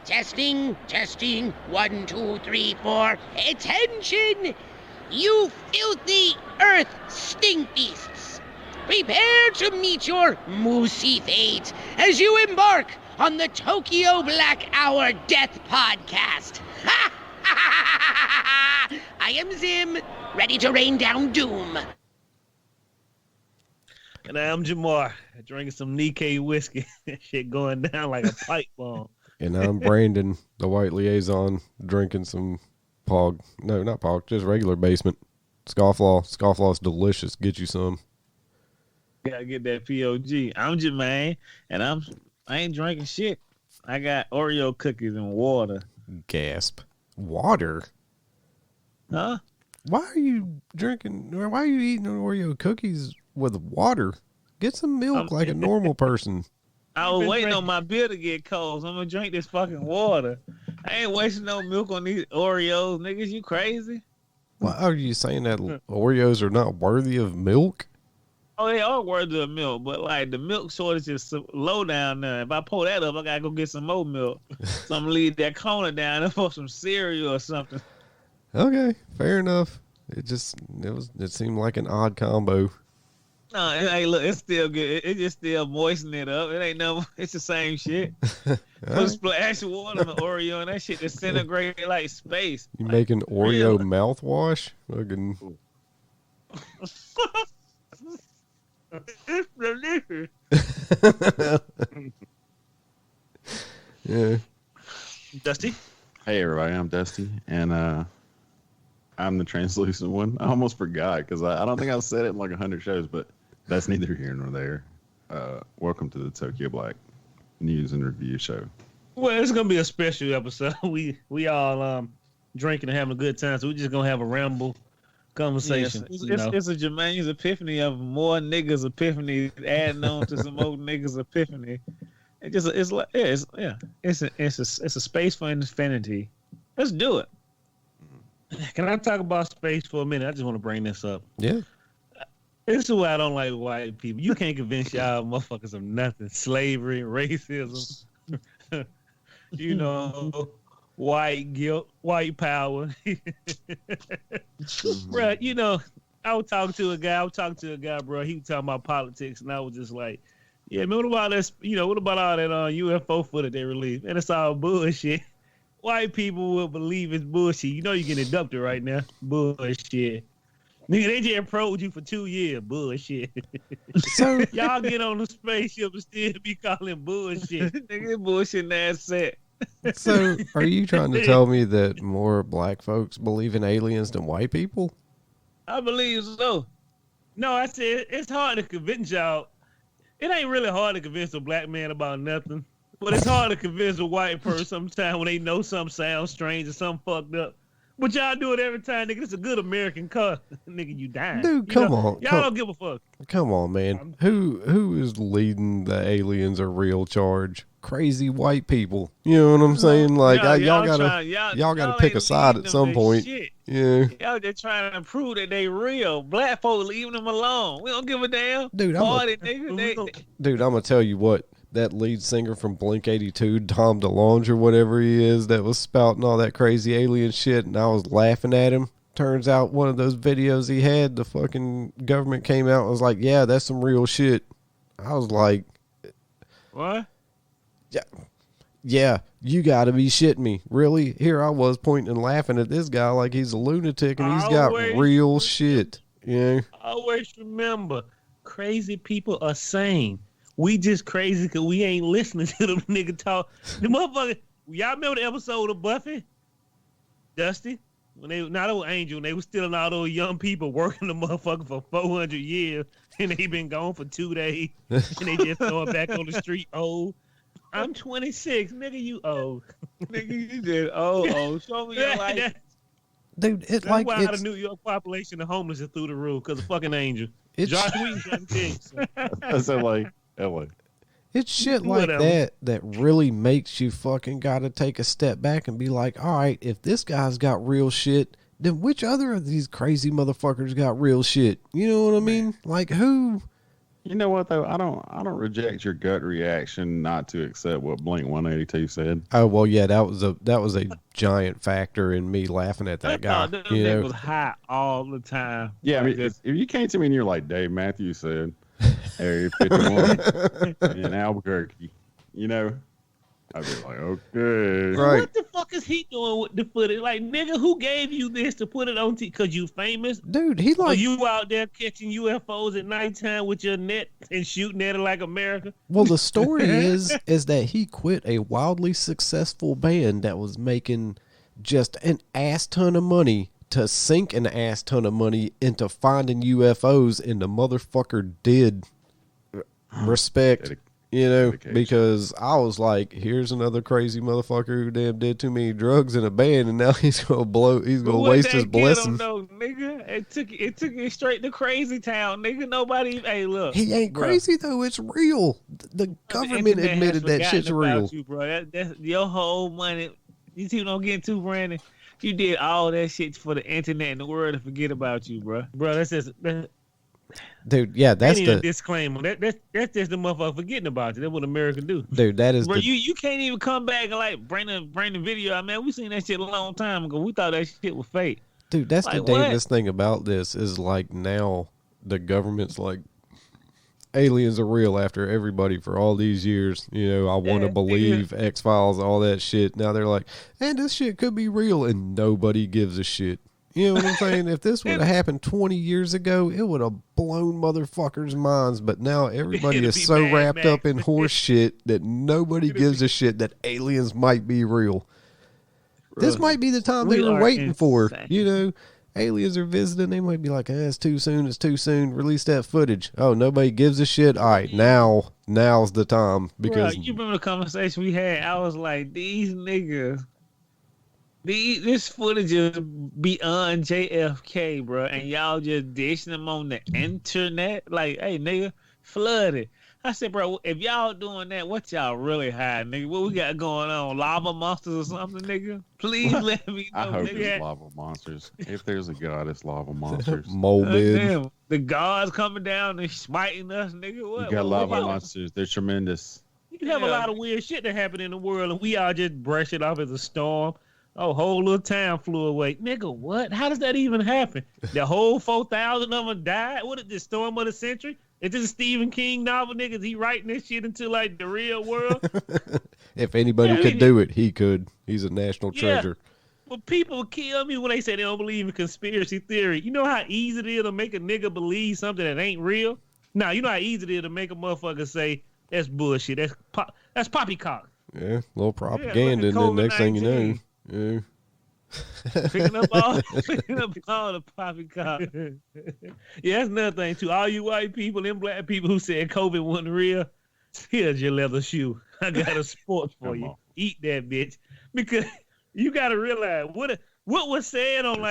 Testing, testing. 1, 2, 3, 4. Attention! You filthy earth stink beasts. Prepare to meet your moosey fate as you embark on the Tokyo Black Hour Death Podcast. I am Zim, ready to rain down doom. And I'm Jamar, drinking some Nikkei whiskey. Shit going down like a pipe bomb. And I'm Brandon, the white liaison, drinking some Pog. No, not Pog, just regular basement. Scofflaw. Scofflaw's delicious. Get you some. Gotta get that POG. I'm Jermaine, and I ain't drinking shit. I got Oreo cookies and water. Gasp. Water? Huh? Why are you drinking, or why are you eating Oreo cookies with water? Get some milk like a normal person. I was waiting on my beer to get cold, so I'm gonna drink this fucking water. I ain't wasting no milk on these Oreos, niggas. You crazy? Why are you saying that Oreos are not worthy of milk? Oh, they are worthy of milk, but like the milk shortage is so low down there. If I pull that up, I gotta go get some more milk. So I'm gonna leave that corner down there for some cereal or something. Okay, fair enough. It seemed like an odd combo. No, hey, look, it's still good. It just still moisten it up. It ain't no, it's the same shit. Put a splash of water on the Oreo and that shit disintegrate like space. You like, making Oreo mouthwash? Fucking. It's delicious. Yeah. Dusty? Hey everybody, I'm Dusty, and I'm the translucent one. I almost forgot because I don't think I've said it in like 100 shows, but that's neither here nor there. Welcome to the Tokyo Black News and Review Show. Well, it's gonna be a special episode. We all drinking and having a good time, so we're just gonna have a ramble conversation. Yes, it's a Jermaine's epiphany of more niggas epiphany adding on to some more niggas epiphany. It's a space for infinity. Let's do it. Can I talk about space for a minute? I just want to bring this up. Yeah. This is why I don't like white people. You can't convince y'all motherfuckers of nothing. Slavery, racism, white guilt, white power. Bruh, I was talking to a guy, bro. He was talking about politics, and I was just like, yeah, man, what about all that UFO footage they released? And it's all bullshit. White people will believe it's bullshit. You know you're getting abducted right now. Bullshit. Nigga, they just probed you for 2 years. Bullshit. So y'all get on the spaceship and still be calling bullshit. Nigga, bullshit ass set. So are you trying to tell me that more black folks believe in aliens than white people? I believe so. No, I said it's hard to convince y'all. It ain't really hard to convince a black man about nothing. But it's hard to convince a white person sometimes when they know something sounds strange or something fucked up. But y'all do it every time, nigga. It's a good American car. Nigga, you dying. Dude, come on. Y'all don't give a fuck. Come on, man. Who is leading the aliens are real charge? Crazy white people. You know what I'm saying? Like y'all gotta pick a side at some point. Shit. Yeah. Y'all just trying to prove that they real. Black folks leaving them alone. We don't give a damn. Dude, I'm gonna tell you what. That lead singer from Blink-182, Tom DeLonge or whatever he is, that was spouting all that crazy alien shit, and I was laughing at him. Turns out one of those videos he had, the fucking government came out and was like, yeah, that's some real shit. I was like... What? Yeah, you gotta be shitting me. Really? Here I was pointing and laughing at this guy like he's a lunatic and he's got real shit. Yeah. Always remember, crazy people are sane. We just crazy because we ain't listening to them nigga talk. The motherfucker, y'all remember the episode of Buffy? Dusty? When they, not old Angel, they was stealing all those young people working the motherfucker for 400 years, and they been gone for 2 days, and they just throwing back on the street old. I'm 26, nigga, you old. Nigga, you just old. Show me your life. Dude, that's why the New York population of homeless is through the roof, because of fucking Angel. Josh Wheaton doesn't think so. That's LA. It's shit like that really makes you fucking gotta take a step back and be like, all right, if this guy's got real shit, then which other of these crazy motherfuckers got real shit? You know what I mean? Like who You know what though? I don't reject your gut reaction not to accept what Blink 182 said. Oh well, yeah, that was a giant factor in me laughing at that guy. That nigga was high all the time. Yeah, like I mean, if you came to me and you're like, Dave Matthews said, Area 51 in Albuquerque, you know, I'd be like, okay. Right. What the fuck is he doing with the footage? Like, nigga, who gave you this to put it on TV? Because you famous? Dude, he Are you out there catching UFOs at nighttime with your net and shooting at it like America? Well, the story is that he quit a wildly successful band that was making just an ass ton of money to sink an ass ton of money into finding UFOs, and the motherfucker did respect. You know, because I was like, here's another crazy motherfucker who damn did too many drugs in a band, and now he's gonna waste his blessing. Nigga, it took it straight to crazy town, nigga. Nobody, hey, look, he ain't crazy though. It's real. The government admitted that shit's real. You, bro. That's your whole money. You two don't get too, Brandon. You did all that shit for the internet and the world to forget about you, bro. Bro, that's just. Dude, yeah, that's the disclaimer. That's just the motherfucker forgetting about you. That's what America do. Dude, that is bro, you can't even come back and like bring the video out, man. We seen that shit a long time ago. We thought that shit was fake. Dude, that's like, the damnedest thing about this is like now the government's like aliens are real after everybody for all these years. You know, I want to believe X-Files, all that shit. Now they're like, and this shit could be real, and nobody gives a shit. You know what I'm saying? If this would have happened 20 years ago, it would have blown motherfuckers' minds. But now everybody is so wrapped up in horse shit that nobody gives a shit that aliens might be real. This might be the time they were waiting for. You know, aliens are visiting. They might be like, it's too soon. It's too soon. Release that footage. Oh, nobody gives a shit. All right, now's the time. Because you remember the conversation we had? I was like, these niggas. This footage is beyond JFK, bro, and y'all just dishing them on the internet. Like, hey, nigga, flood it. I said, bro, if y'all doing that, what y'all really hiding, nigga? What we got going on? Lava monsters or something, nigga? Please let me know. I hope nigga. it's lava monsters. If there's a god, it's lava monsters. Damn, the gods coming down and smiting us, nigga. What? You got lava monsters. They're tremendous. You have a lot of weird shit that happen in the world, and we all just brush it off as a storm. Oh, whole little town flew away. Nigga, what? How does that even happen? The whole 4,000 of them died? What is this, storm of the century? Is this a Stephen King novel, nigga? Is he writing this shit into, like, the real world? If anybody could do it, he could. He's a national treasure. But people kill me when they say they don't believe in conspiracy theory. You know how easy it is to make a nigga believe something that ain't real? Now, you know how easy it is to make a motherfucker say, that's bullshit. That's poppycock. Yeah, a little propaganda, and then next thing you know. Yeah. picking up all the poppycock. Yeah, that's another thing too. All you white people and black people who said COVID wasn't real, here's your leather shoe. I got a sport for you. Eat that bitch. Because you gotta realize what was said on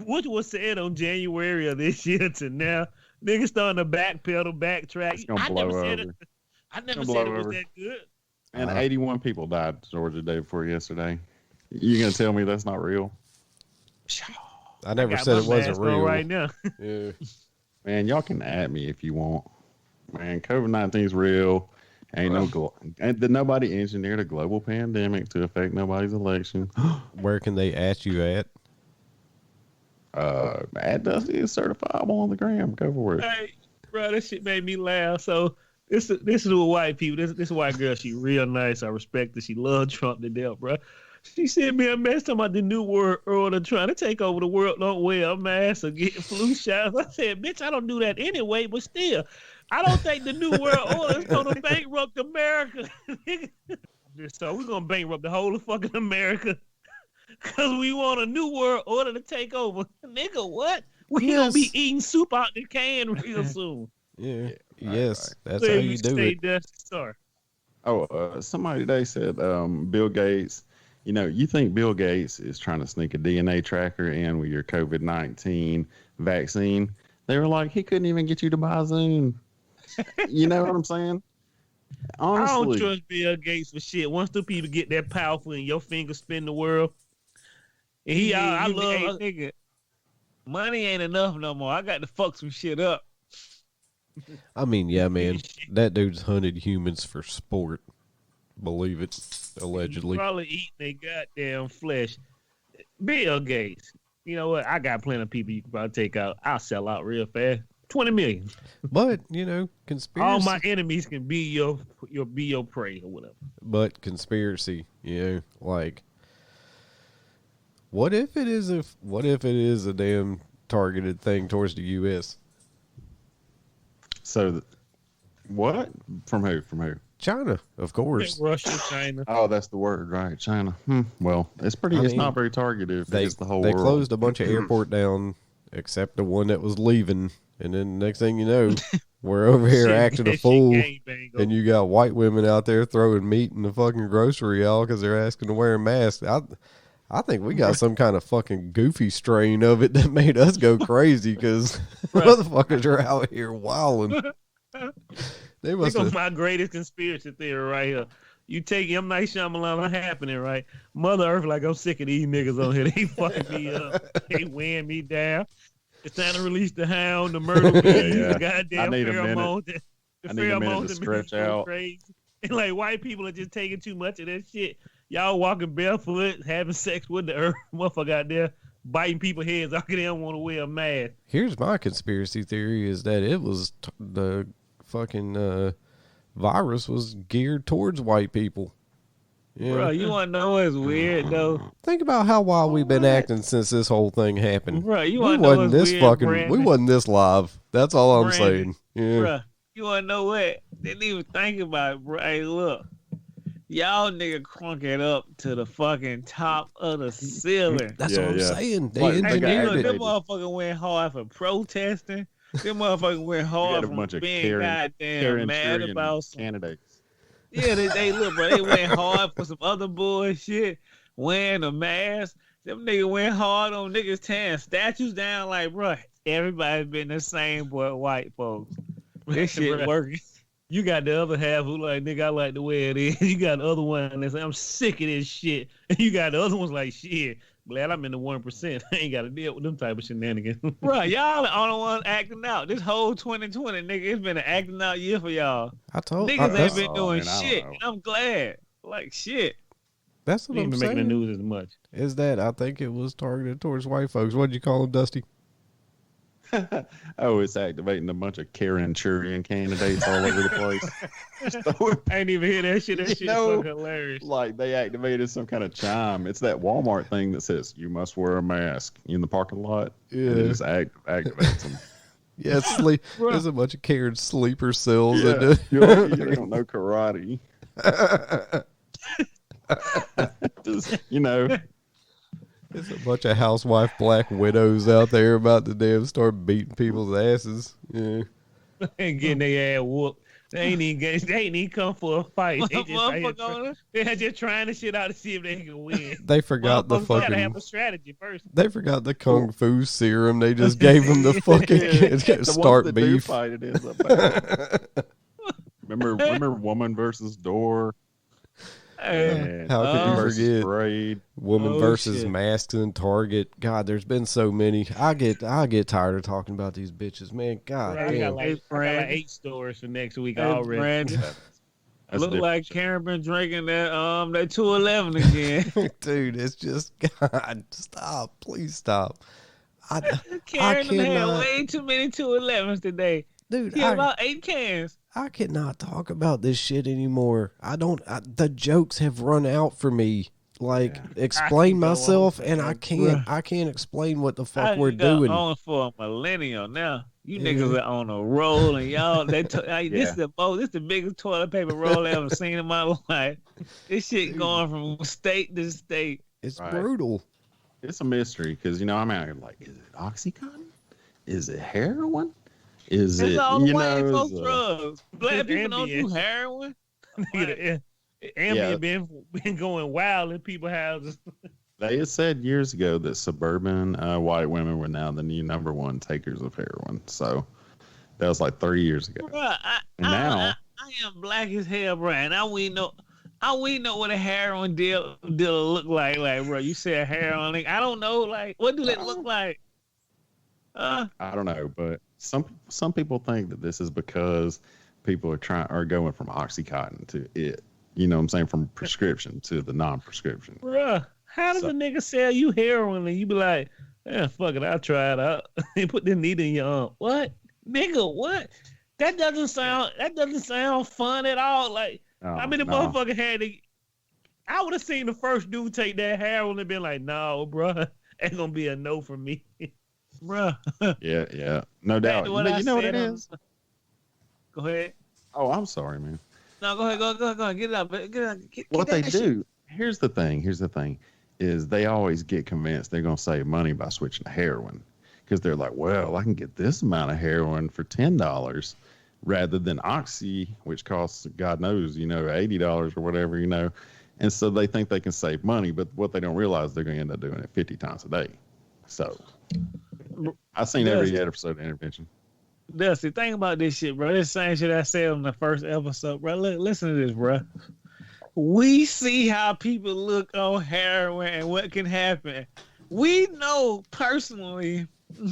what was said on January of this year to now. Niggas starting to backtrack. I never said it was that good. And 81 people died in Georgia the day before yesterday. You gonna tell me that's not real? I never said it wasn't real. Right now. Yeah. Man, y'all can at me if you want. Man, COVID-19 is real. Ain't did nobody engineered a global pandemic to affect nobody's election? Where can they at you at? At Dusty is certifiable on the gram. Go for it. Hey, bro, that shit made me laugh. So this is with white people. This white girl. She real nice. I respect her. She loves Trump to death, bro. She sent me a message talking about the new world order trying to take over the world. Don't wear a mask or get flu shots. I said, bitch, I don't do that anyway, but still, I don't think the new world order is going to bankrupt America. So we're going to bankrupt the whole of fucking America because we want a new world order to take over. Nigga, what? We going to be eating soup out the can real soon. Yeah. Yes. Right. That's how you do it. Sorry. Somebody today said Bill Gates. You know, you think Bill Gates is trying to sneak a DNA tracker in with your COVID-19 vaccine. They were like, he couldn't even get you to buy Zoom. You know what I'm saying? Honestly. I don't trust Bill Gates for shit. Once the people get that powerful and your fingers spin the world. And I love nigga. Money ain't enough no more. I got to fuck some shit up. I mean, yeah, man. That dude's hunted humans for sport. Believe it, allegedly. Probably eating their goddamn flesh. Bill Gates. You know what? I got plenty of people you can probably take out. I'll sell out real fast. 20 million. But, conspiracy. All my enemies can be your prey or whatever. But conspiracy, like, what if it is a damn targeted thing towards the U.S.? So, what? From who? China, of course. Russia, China. Oh, that's the word, right? China. Well, it's pretty. It's not very targeted. It's the whole they world. closed a bunch of airport down, except the one that was leaving. And then the next thing you know, we're over here acting a fool, and you got white women out there throwing meat in the fucking grocery aisle because they're asking to wear a mask. I think we got some kind of fucking goofy strain of it that made us go crazy because motherfuckers are out here wilding. They must have my greatest conspiracy theory right here. You take M. Night Shyamalan happening, right? Mother Earth, like, I'm sick of these niggas on here. They fucking me up. They weighing me down. It's time to release the hound, the murder beast, the goddamn pheromones. The pheromones that make you go crazy. And like white people are just taking too much of that shit. Y'all walking barefoot, having sex with the earth, motherfucker out there biting people's heads off because they don't want to wear a mask. Here's my conspiracy theory: is that it was the fucking virus was geared towards white people. Yeah. Bro, you want to know what's weird, though? Think about how wild we've been acting since this whole thing happened. Bro, you want to know what's weird, Brandon? We wasn't this live. That's all I'm saying. Yeah. Bro, you want to know what? Didn't even think about it, bro. Hey, look. Y'all nigga crunk it up to the fucking top of the ceiling. That's what I'm saying. They engineered it. Them motherfuckers went hard for protesting. Them motherfuckers went hard for being goddamn mad about some candidates. Yeah, they look, bro. They went hard for some other bullshit, wearing a mask. Them niggas went hard on niggas tearing statues down. Like, bro, everybody's been the same, but white folks. This shit working. You got the other half who like, nigga, I like the way it is. You got the other one that's like, I'm sick of this shit. And you got the other ones like, shit, glad I'm in the 1%. I ain't got to deal with them type of shenanigans. Bro, y'all the only one acting out. This whole 2020, nigga, it's been an acting out year for y'all. Niggas ain't been doing shit. And I'm glad. Like, shit. That's what I'm saying. Making the news as much. Is that I think it was targeted towards white folks. What'd you call them, Dusty? Oh, it's activating a bunch of Karen-Churian candidates all over the place. I ain't even hear that shit. That shit fucking hilarious. Like they activated some kind of chime. It's that Walmart thing that says you must wear a mask in the parking lot. Yeah, and it just activates them. Yeah, there's a bunch of Karen sleeper cells. Yeah, you don't know karate. Just, There's a bunch of housewife black widows out there about to damn start beating people's asses. Yeah. And getting their ass whooped. They ain't even come for a fight. They're just trying the shit out to see if they can win. They forgot the fucking. Gotta have a strategy first. They forgot the kung fu serum. They just gave them the fucking start beef. Fight, it ends up remember Woman versus Door. How could you forget Sprayed. Woman versus Masks in Target? God, there's been so many. I get tired of talking about these bitches, man. God damn. I got like 8 stores for next week already. Look like Karen been drinking that 211 again. Dude, it's just God. Stop, please stop. Karen had way too many 211s today. Dude, he had about 8 cans. I cannot talk about this shit anymore. The jokes have run out for me. Like, explain myself, and I can't explain what the fuck we're doing. On for a millennial now. You niggas are on a roll, and y'all. This is the biggest toilet paper roll I ever seen in my life. This shit going from state to state. It's brutal. It's a mystery because I'm out here like, is it OxyContin? Is it heroin? Is it, all the white folks drugs? Black people don't do heroin. Ambien been going wild in people's houses. They had said years ago that suburban white women were now the new #1 takers of heroin. So that was like 30 years ago. Bro, I am black as hell, Brian. We know what a heroin dealer look like. Like, bro, you said heroin. Like, I don't know. Like, what do they look like? I don't know, but some people think that this is because people are going from Oxycontin to it. You know what I'm saying? From prescription to the non-prescription. Bruh, how does a nigga sell you heroin and you be like, fuck it, I'll try it out. They put the needle in your arm. What? Nigga, what? That doesn't sound fun at all. Like, I mean, the motherfucker had to. I would have seen the first dude take that heroin and been like, no, bruh, ain't gonna be a no for me. Bruh. Yeah. No doubt. You know what it is? Go ahead. Oh, I'm sorry, man. No, go ahead. Get it out. What they do, here's the thing, is they always get convinced they're going to save money by switching to heroin. Because they're like, well, I can get this amount of heroin for $10 rather than Oxy, which costs, God knows, $80 or whatever, And so they think they can save money, but what they don't realize, they're going to end up doing it 50 times a day. So I've seen every episode of Intervention. Dusty, think about this shit, bro. This same shit I said on the first episode, bro. Listen to this, bro. We see how people look on heroin and what can happen. We know personally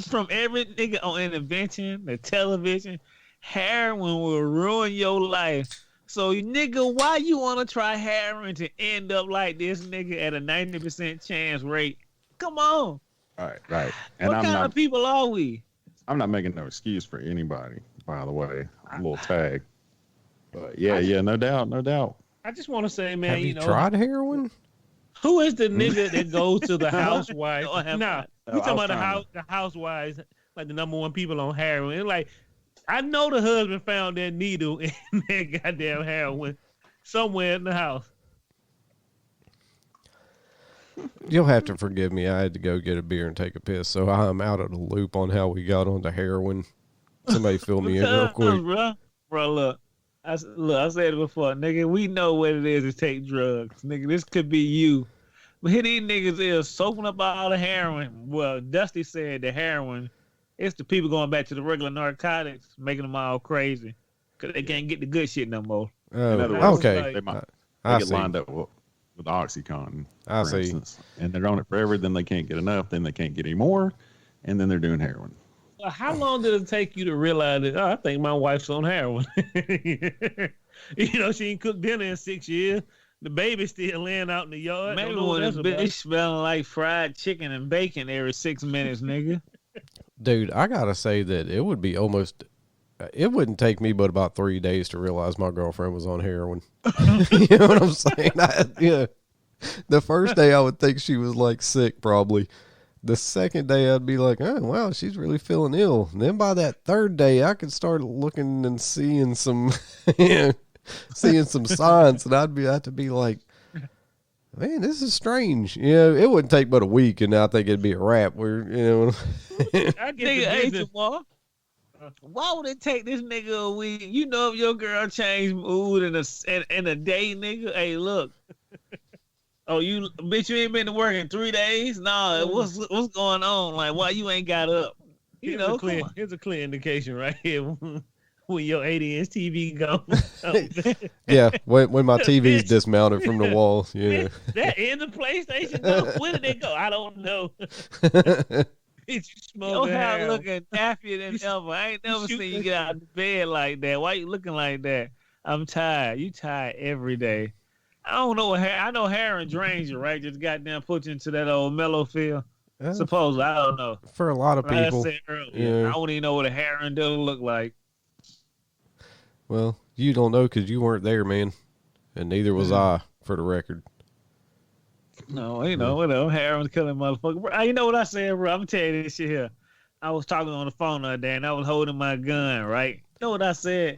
from every nigga on Intervention, the television, heroin will ruin your life. So, nigga, why you want to try heroin to end up like this nigga at a 90% chance rate? Come on. Right. And what kind of people are we? I'm not making no excuse for anybody, by the way. A little tag. But yeah, no doubt. I just want to say, man, have you tried heroin? Who is the nigga that goes to the housewives? Nah, we talking about the housewives, like the number one people on heroin. It's like, I know the husband found that needle in that goddamn heroin somewhere in the house. You'll have to forgive me. I had to go get a beer and take a piss, so I'm out of the loop on how we got onto heroin. Somebody fill me in real quick. Bro, look, I said it before, nigga. We know what it is to take drugs, nigga. This could be you, but here these niggas is soaking up all the heroin. Well, Dusty said the heroin, it's the people going back to the regular narcotics, making them all crazy because they can't get the good shit no more. Okay, they get lined up with Oxycontin, for instance, and they're on it forever. Then they can't get enough. Then they can't get any more, and then they're doing heroin. Well, how long did it take you to realize that? I think my wife's on heroin. She ain't cooked dinner in 6 years. The baby's still laying out in the yard. Maybe when a bitch smelling like fried chicken and bacon every 6 minutes, nigga. Dude, I gotta say that it would be almost. It wouldn't take me but about 3 days to realize my girlfriend was on heroin. You know what I'm saying? The first day I would think she was like sick, probably. The second day I'd be like, oh, wow, she's really feeling ill. And then by that third day, I could start looking and seeing some, seeing some signs, and I'd have to be like, man, this is strange. It wouldn't take but a week, and I think it'd be a wrap. I get the why would it take this nigga a week? If your girl changed mood in a day, nigga. Hey, look. Oh, bitch, you ain't been to work in 3 days? Nah, what's going on? Like, why you ain't got up? Here's a clear indication right here when your 80-inch TV goes. Yeah, when my TV's dismounted from the wall. Yeah. That in the PlayStation go? Where did it go? I don't know. Your hair looking nappier than ever. I ain't never seen you get out of bed like that. Why you looking like that? I'm tired. You tired every day. I don't know what hair. I know heroin drains you, right? Just goddamn put you into that old mellow feel. Supposedly, I don't know. For a lot of people. I said earlier, I don't even know what a heroin does look like. Well, you don't know because you weren't there, man. And neither was I, for the record. No, whatever. Heroin's killing motherfucker. Bro, you know what I said, bro? I'm gonna tell you this shit here. I was talking on the phone the other day, and I was holding my gun, right? You know what I said?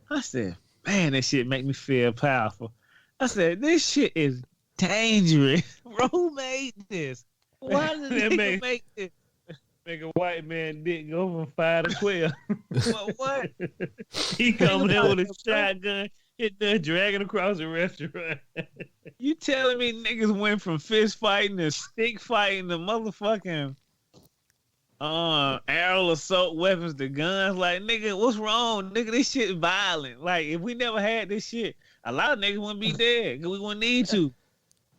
I said, man, this shit make me feel powerful. I said, this shit is dangerous. Bro, who made this? Why did they make this? Make a white man dick go from 5 to 12. What? He coming in with a shotgun, dragging across the restaurant. You telling me niggas went from fist fighting to stick fighting to motherfucking aerial assault weapons to guns? Like, nigga, what's wrong? Nigga, this shit violent. Like, if we never had this shit, a lot of niggas wouldn't be dead because we wouldn't need to.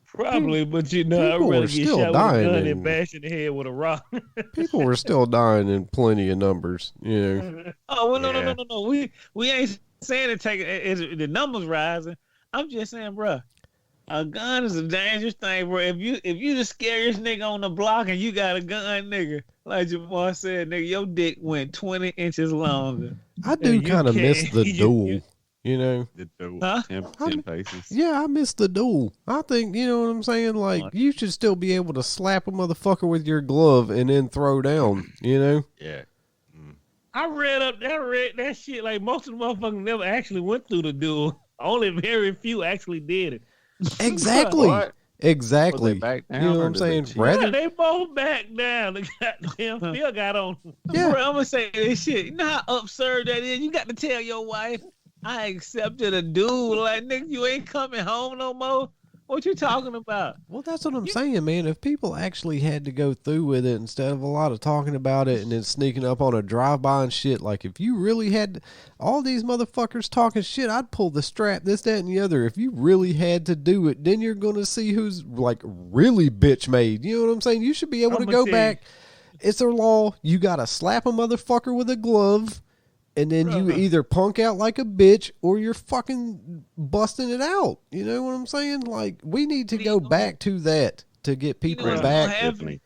Probably, but you know, I'd people rather were get still shot with a dying gun than and- bash in the head with a rock. People were still dying in plenty of numbers, you know. Oh well, Yeah. no. We ain't saying the numbers rising. I'm just saying, bro, a gun is a dangerous thing, bro. If you the scariest nigga on the block and you got a gun, nigga, like Jamal said, nigga, your dick went 20 inches longer. I do you kind of miss can't- the you- duel, you know. The duel, Huh? 10 paces. Yeah, I miss the duel. I think, you know what I'm saying? Like, you should still be able to slap a motherfucker with your glove and then throw down, you know? Yeah. I read that shit. Like most of the motherfuckers never actually went through the duel. Only very few actually did it. Exactly. What? Exactly. Was they back down You know or what I'm did they saying? cheat? Rather, Yeah, they both back down. The goddamn Phil got on. Yeah. Bro, I'm gonna say this shit. You know how absurd that is? You got to tell your wife, I accepted a dude. Like, nigga, you ain't coming home no more. What you talking about? well, that's what I'm saying, man. If people actually had to go through with it instead of a lot of talking about it and then sneaking up on a drive-by and shit, like if you really had all these motherfuckers talking shit, I'd pull the strap, this, that, and the other. If you really had to do it, then you're going to see who's like really bitch made. You know what I'm saying? You should be able to I'ma go tell back. It's their law. You got to slap a motherfucker with a glove. And then you either punk out like a bitch or you're fucking busting it out. You know what I'm saying? Like, we need to go back to that to get people what's back. gonna happen?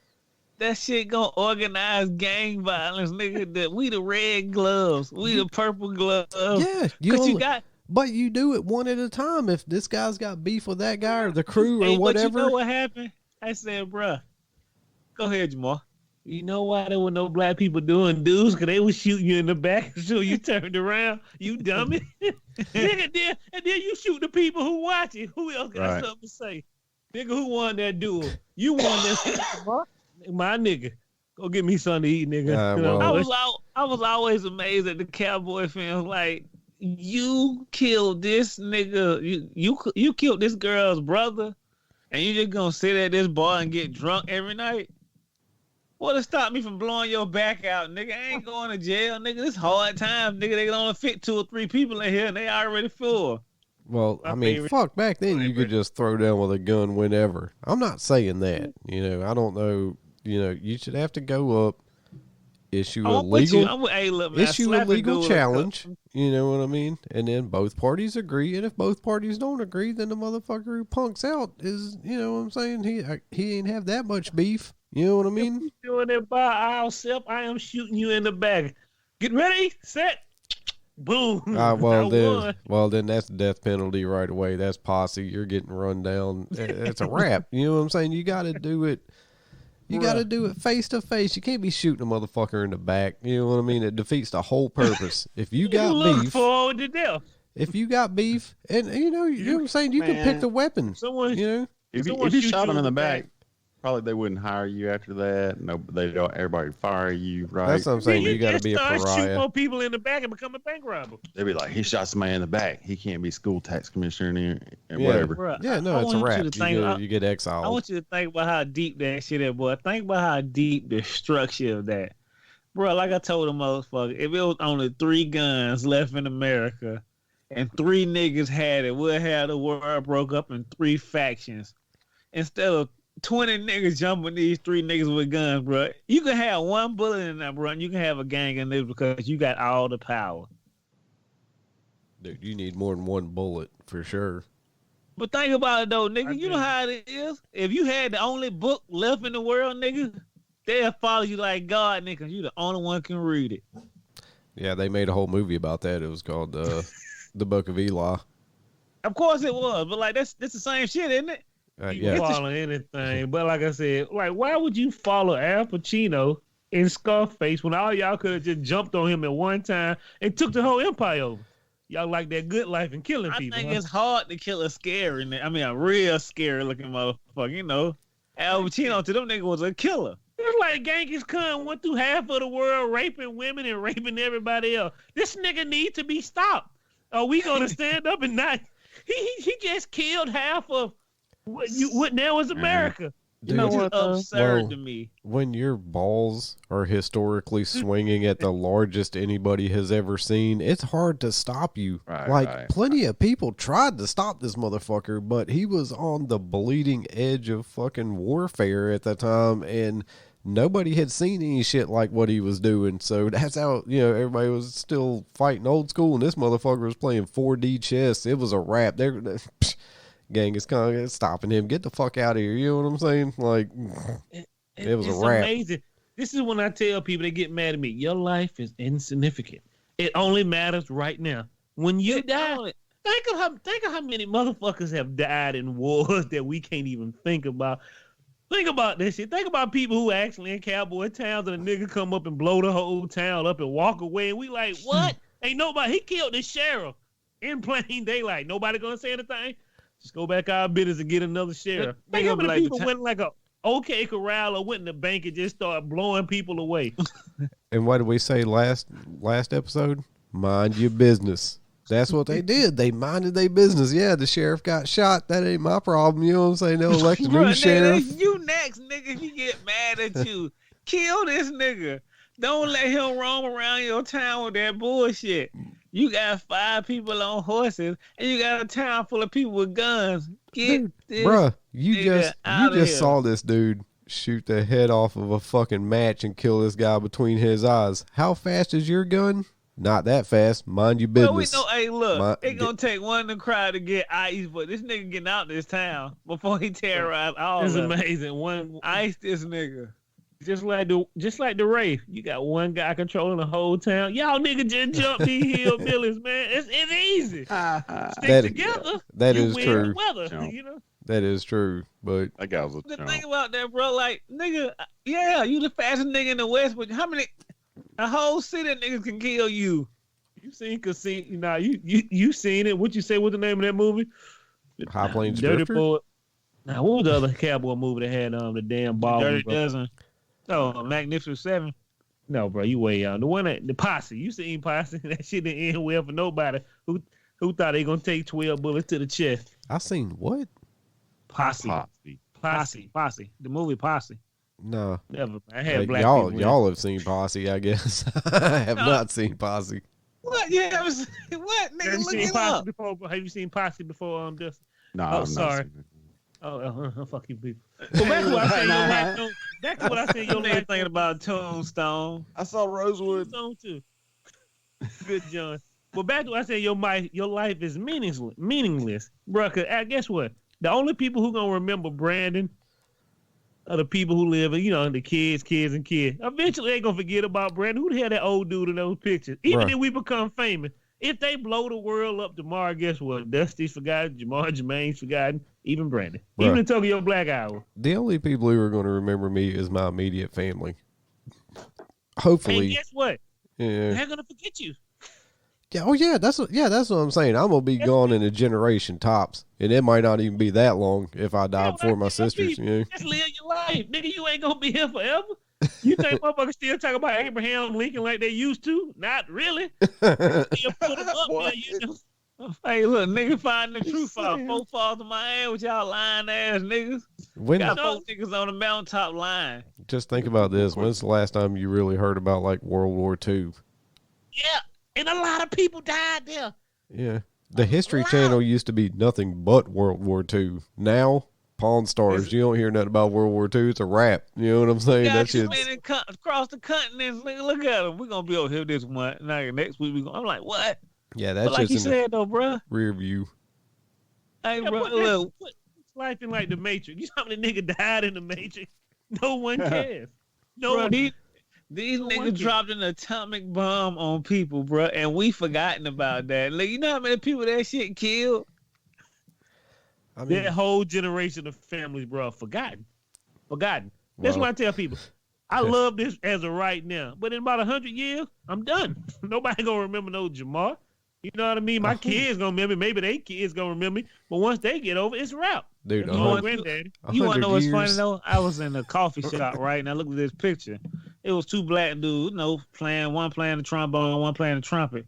That shit gonna organize gang violence, nigga. That we the red gloves, we the purple gloves. Yeah, but you do it one at a time. If this guy's got beef with that guy or the crew or whatever. But you know what happened? I said, bruh, go ahead, Jamal. You know why there were no black people doing dudes? Because they was shooting you in the back until you turned around. You dummy. Nigga, and then you shoot the people who watch it. Who else got something to say? Nigga, who won that duel? You won that. My nigga. Go get me something to eat, nigga. I was always amazed at the cowboy fans. Like, you killed this nigga. You killed this girl's brother, and you just gonna sit at this bar and get drunk every night? What'll stop me from blowing your back out, nigga? I ain't going to jail, nigga. This hard time, nigga. They can only fit 2 or 3 people in here, and they already full. Well, I mean, fuck, back then you could just throw down with a gun whenever. I'm not saying that. You know, I don't know. You know, you should have to go up, issue a legal challenge. You know what I mean? And then both parties agree. And if both parties don't agree, then the motherfucker who punks out is, you know what I'm saying? He ain't have that much beef. You know what I mean? If we're doing it by ourselves, I am shooting you in the back. Get ready, set, boom. Well, then that's death penalty right away. That's posse. You're getting run down. It's a wrap. You know what I'm saying? You got to do it. You got to do it face to face. You can't be shooting a motherfucker in the back. You know what I mean? It defeats the whole purpose. If you got look beef, forward to death. If you got beef, and you know what I'm saying, you can pick the weapon. Someone, you know, if you shot him in the back, probably they wouldn't hire you after that. No, they don't. Everybody fire you, right? That's what I'm saying. You got to be a pariah. Shoot more people in the back and become a bank robber. They'd be like, he shot somebody in the back. He can't be school tax commissioner and whatever. Bruh, yeah, no, it's a wrap. You get exiled. I want you to think about how deep that shit is, boy. Think about how deep the structure of that. Bro, like I told the motherfucker, if it was only 3 guns left in America and 3 niggas had it, we'll have the world broke up in 3 factions. Instead of 20 niggas jumping these 3 niggas with guns, bro. You can have 1 bullet in that, bro, and you can have a gang of niggas because you got all the power. Dude, you need more than 1 bullet for sure. But think about it, though, nigga. You know how it is. If you had the only book left in the world, nigga, they'll follow you like God, nigga. You the only one can read it. Yeah, they made a whole movie about that. It was called The Book of Eli. Of course it was, but like that's the same shit, isn't it? Yeah. Follow anything, but like I said, like why would you follow Al Pacino in Scarface when all y'all could have just jumped on him at one time and took the whole empire over? Y'all like that good life and killing people. I think it's hard to kill a scary, a real scary looking motherfucker. You know, Al Pacino to them niggas was a killer. It's like Genghis Khan went through half of the world raping women and raping everybody else. This nigga needs to be stopped. Are we gonna stand up and not? He just killed half of what now is America. Dude, Which is absurd to me. When your balls are historically swinging at the largest anybody has ever seen, it's hard to stop you. Plenty of people tried to stop this motherfucker, but he was on the bleeding edge of fucking warfare at the time, and nobody had seen any shit like what he was doing. So that's how, everybody was still fighting old school, and this motherfucker was playing 4D chess. It was a wrap. Gang is kind of stopping him. Get the fuck out of here. You know what I'm saying? Like, it was a wrap. Amazing. This is when I tell people, they get mad at me. Your life is insignificant. It only matters right now. When you die, think of how many motherfuckers have died in wars that we can't even think about. Think about this shit. Think about people who actually in cowboy towns and a nigga come up and blow the whole town up and walk away. And we like, what? Ain't nobody. He killed the sheriff in plain daylight. Nobody gonna say anything? Just go back our business and get another sheriff. Think how many people went like a OK Corral or went in the bank and just started blowing people away. And what did we say last episode? Mind your business. That's what they did. They minded their business. Yeah, the sheriff got shot. That ain't my problem. You know what I'm saying? They'll elect a new sheriff. You next, nigga. He get mad at you. Kill this nigga. Don't let him roam around your town with that bullshit. You got 5 people on horses, and you got a town full of people with guns. Get this bruh, you just saw this dude shoot the head off of a fucking match and kill this guy between his eyes. How fast is your gun? Not that fast. Mind your business. Well, we know, hey, look, it's going to take one in the crowd to get ice, but this nigga getting out this town before he terrorized all of them. It's amazing. Ice this nigga. Just like the Wraith, you got one guy controlling the whole town. Y'all nigga just jump these hillbillies, man. It's easy. Stick together. That is true. Weather, you know? That is true, but that guy was the thing about that, bro. Like, nigga, yeah, you the fastest nigga in the West, but how many? A whole city of niggas can kill you. You seen Casino? Nah, you seen it? What you say? What's the name of that movie? High Plains Dirty Drifter. Boy. Now, what was the other cowboy movie that had the damn ball? Dirty Dozen. Oh, Magnificent Seven. No, bro, you way out. The Posse. You seen Posse? That shit didn't end well for nobody. Who thought they gonna take 12 bullets to the chest? I seen what? Posse. The movie Posse. No, never. I had black y'all. people. Y'all have seen Posse, I guess. I have not seen Posse. What? You haven't seen what? Nigga, look it up. Have you seen Posse before? Dustin? No, I'm sorry. Fuck you people. Well, back to what I said, your life. Back to what I said, your life. Thinking about Tombstone. I saw Rosewood. Tombstone too. Good, John. Well, back to what I said, your life is meaningless, bro. Cause guess what? The only people who gonna remember Brandon are the people who live, the kids. Eventually, they gonna forget about Brandon. Who the hell that old dude in those pictures? Even if we become famous, if they blow the world up tomorrow, guess what? Dusty's forgotten, Jermaine's forgotten, even Brandon. Bruh. Even the Tokyo Black Hour. The only people who are going to remember me is my immediate family. Hopefully. And guess what? Yeah. They're gonna forget you. Yeah. Oh yeah. That's what I'm saying. I'm gonna be gone in a generation tops, and it might not even be that long if I die before my sisters. Just live your life, nigga. You ain't gonna be here forever. You think motherfuckers still talk about Abraham Lincoln like they used to? Not really. Still put them up there, Hey, look, nigga, find the truth out. 4 falls in my ass with y'all lying ass niggas. Got 4 niggas on the mountaintop lying. Just think about this. When's the last time you really heard about like World War II? Yeah, and a lot of people died there. Yeah, the History Channel used to be nothing but World War II. Now, Pawn Stars, you don't hear nothing about World War II. It's a wrap. You know what I'm saying? That shit across the continent. Look at them. We're gonna be over here this month. Next week I'm like, what? Yeah, that's like you said though, bro. Rear view. Hey, bro, look. It's life in like the Matrix. You know how many niggas died in the Matrix? No one cares. Bro, these niggas dropped an atomic bomb on people, bro, and we forgotten about that. Like, you know how many people that shit killed? I mean, that whole generation of families, bro, forgotten. That's why I tell people, I love this as of right now, but in about 100 years, I'm done. Nobody gonna remember no Jamar. You know what I mean? My kids gonna remember me. Maybe they kids gonna remember me. But once they get over, it's a wrap. Dude, you want to know what's funny though? I was in a coffee shop, right? And I looked at this picture. It was 2 black dudes, one playing the trombone, one playing the trumpet.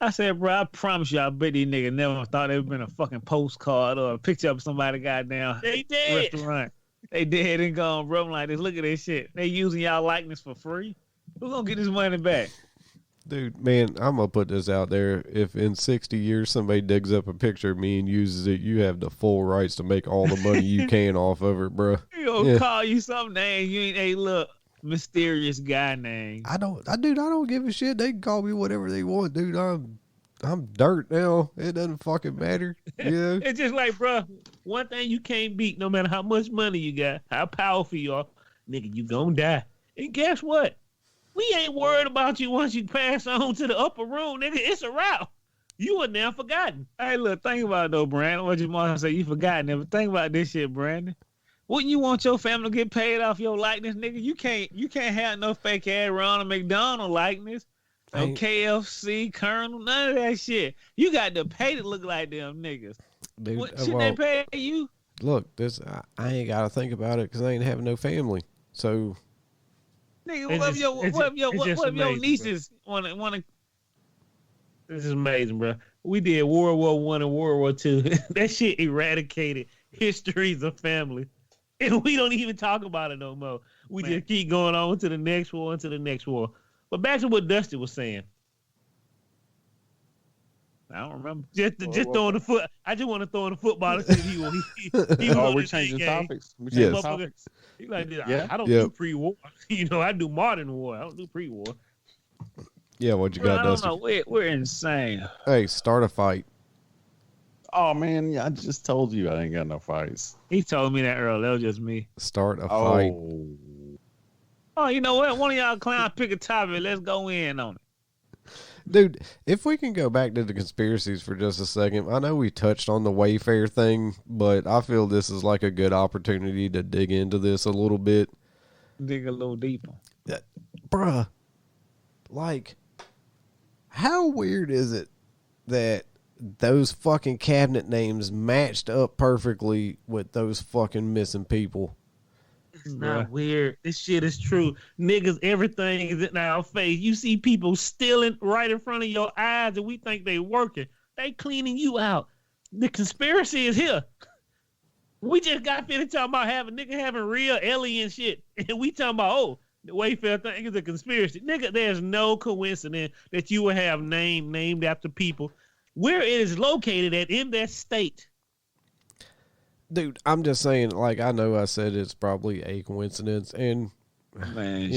I said, bro, I promise you, I bet these niggas never thought there would been a fucking postcard or a picture of somebody goddamn they did. restaurant. They dead and gone, bro. I'm like this. Look at this shit. They using y'all likeness for free. Who gonna get this money back? Dude, man, I'm going to put this out there. If in 60 years somebody digs up a picture of me and uses it, you have the full rights to make all the money you can off of it, bro. He gonna call you some name. You ain't a look mysterious guy name. I don't give a shit. They can call me whatever they want, dude. I'm dirt now. It doesn't fucking matter. Yeah. It's just like, bro, one thing you can't beat, no matter how much money you got, how powerful you are, nigga, you gonna die. And guess what? We ain't worried about you once you pass on to the upper room, nigga. It's a wrap. You are now forgotten. Hey, look, think about it though, Brandon. What your mom say? You forgot never. Think about this shit, Brandon. Wouldn't you want your family to get paid off your likeness, nigga? You can't have no fake ass Ronald McDonald likeness, no KFC, Colonel, none of that shit. You got to pay to look like them niggas. Dude, Should they pay you? Look, I ain't got to think about it because I ain't having no family. So, nigga, what if your nieces want to? This is amazing, bro. We did World War I and World War II. That shit eradicated histories of family. And we don't even talk about it no more. We just keep going on to the next war and to the next war. But back to what Dusty was saying. I don't remember. Just throwing the foot. I just want to throw in the football and see if he we're changing topics. We're changing topics. He like, I don't do pre-war. I do modern war. I don't do pre-war. Yeah, what you got, Dusty? I don't know. We're insane. Hey, start a fight. Oh, man. Yeah, I just told you I ain't got no fights. He told me that earlier. That was just me. Start a fight. Oh, you know what? One of y'all clowns pick a topic. Let's go in on it. Dude, if we can go back to the conspiracies for just a second, I know we touched on the Wayfair thing, but I feel this is like a good opportunity to dig into this a little bit. Dig a little deeper. Bruh, like, how weird is it that those fucking cabinet names matched up perfectly with those fucking missing people? It's not weird. This shit is true. Niggas, everything is in our face. You see people stealing right in front of your eyes and we think they working. They cleaning you out. The conspiracy is here. We just got finished talking about having real alien shit. And we talking about, the Wayfair thing is a conspiracy. Nigga, there's no coincidence that you will have named after people where it is located at in that state. Dude, I'm just saying, like, I know I said it's probably a coincidence, and, man,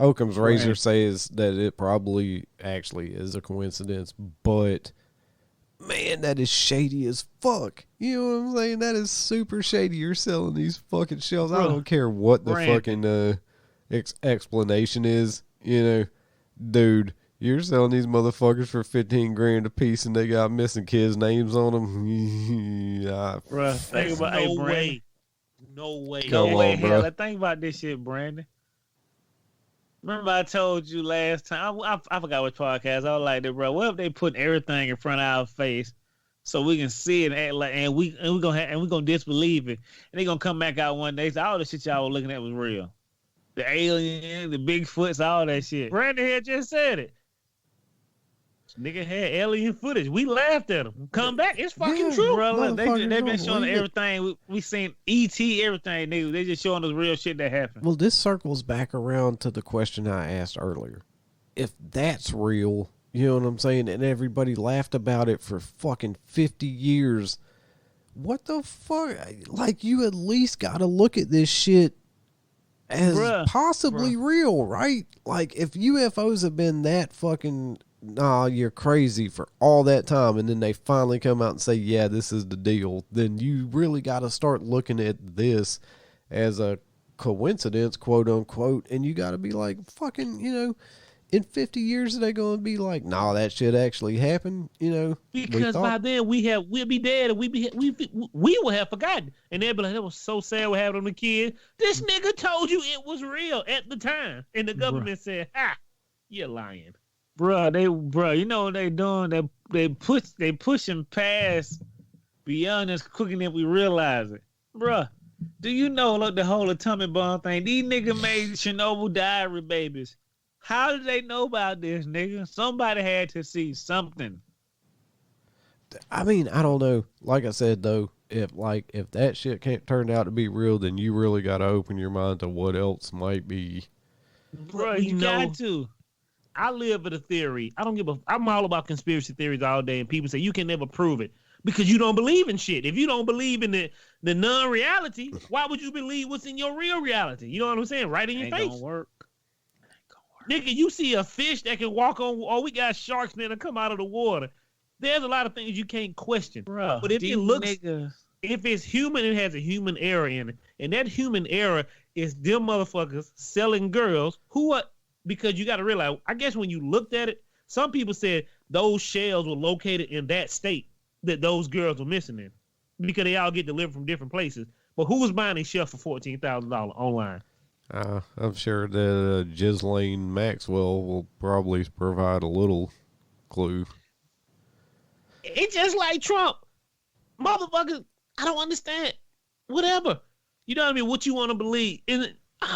Occam's razor says that it probably actually is a coincidence, but, man, that is shady as fuck. You know what I'm saying? That is super shady. You're selling these fucking shells. I don't care what the fucking explanation is, dude. You're selling these motherfuckers for $15,000 a piece, and they got missing kids' names on them. Bruh, think about no way. Go on, bro. Think about this shit, Brandon. Remember I told you last time? I forgot which podcast. I was like, bro, what if they put everything in front of our face so we can see it and act like, and we gonna disbelieve it, and they gonna come back out one day. So all the shit y'all were looking at was real. The alien, the Bigfoots, all that shit. Brandon had just said it. Nigga had alien footage. We laughed at him. Come back. It's fucking true. Bro, they been showing everything. We seen E.T., everything, nigga. They just showing us real shit that happened. Well, this circles back around to the question I asked earlier. If that's real, you know what I'm saying, and everybody laughed about it for fucking 50 years, what the fuck? Like, you at least got to look at this shit as possibly real, right? Like, if UFOs have been that fucking... nah, you're crazy for all that time, and then they finally come out and say, yeah, this is the deal, then you really got to start looking at this as a coincidence, quote unquote, and you got to be like, fucking, in 50 years, are they going to be like, nah, that shit actually happened, Because by then we'll be dead, and we will have forgotten, and they'll be like, that was so sad what happened to the kid. This nigga told you it was real at the time, and the government said, ha, you're lying. You know what they doing? They pushing past beyond us quicker than we realize it. Bruh, do you know, look, the whole atomic bomb thing? These niggas made Chernobyl diary babies. How did they know about this, nigga? Somebody had to see something. I mean, I don't know. Like I said, though, if that shit can't turn out to be real, then you really got to open your mind to what else might be. Bro, you got to. I live with a theory. I'm all about conspiracy theories all day, and people say you can never prove it because you don't believe in shit. If you don't believe in the non-reality, why would you believe what's in your real reality? You know what I'm saying? Right in your face. Ain't gonna work. Nigga, you see a fish that can walk on. Oh, we got sharks that'll come out of the water. There's a lot of things you can't question. Bro, but if it looks, if it's human, it has a human error in it, and that human error is them motherfuckers selling girls who are. Because you got to realize, I guess when you looked at it, some people said those shells were located in that state that those girls were missing in, because they all get delivered from different places. But who was buying a shell for $14,000 online? I'm sure that Ghislaine Maxwell will probably provide a little clue. It's just like Trump. Motherfuckers, I don't understand. Whatever. You know what I mean? What you want to believe.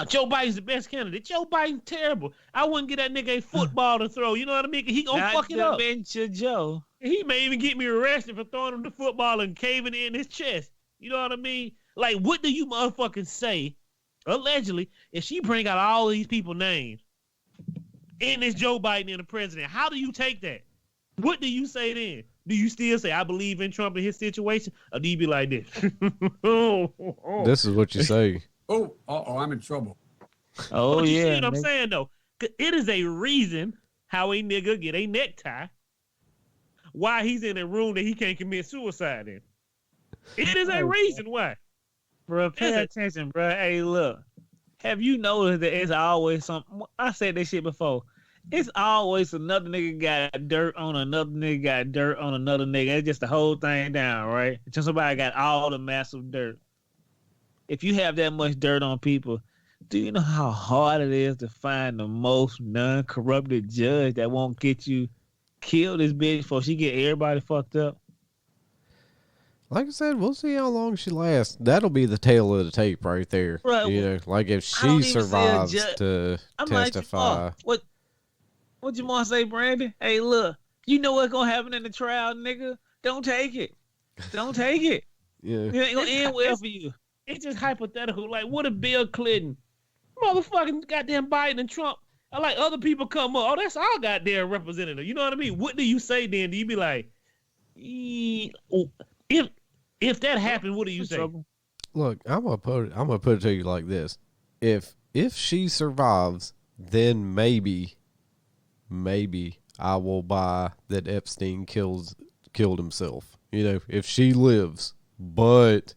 Joe Biden's the best candidate. Joe Biden's terrible. I wouldn't get that nigga a football to throw. You know what I mean? He gonna fuck it up. Joe. He may even get me arrested for throwing him the football and caving it in his chest. You know what I mean? Like, what do you motherfuckers say, allegedly, if she bring out all these people's names and it's Joe Biden and the president? How do you take that? What do you say then? Do you still say, I believe in Trump and his situation? Or do you be like this? This is what you say. I'm in trouble. Oh, but you yeah. See what I'm saying, though? It is a reason how a nigga get a necktie, why he's in a room that he can't commit suicide in. It is a reason why. Bro, pay attention, bro. Hey, look. Have you noticed that it's always something? I said this shit before. It's always another nigga got dirt on another nigga got dirt on another nigga. It's just the whole thing down, right? Just somebody got all the massive dirt. If you have that much dirt on people, do you know how hard it is to find the most non-corrupted judge that won't get you killed this bitch before she get everybody fucked up? Like I said, we'll see how long she lasts. That'll be the tail of the tape right there. Right. You know, like if she survives to testify. Like, what you want to say, Brandon? Hey, look, you know what's gonna happen in the trial, nigga. Don't take it. Don't take it. Yeah. It ain't gonna end well for you. It's just hypothetical. Like, what if Bill Clinton, motherfucking goddamn Biden and Trump, or like other people come up? Oh, that's our goddamn representative. You know what I mean? What do you say then? Do you be like, if that happened, what do you say? Look, I'm gonna put it to you like this: if she survives, then maybe I will buy that Epstein killed himself. You know, if she lives, but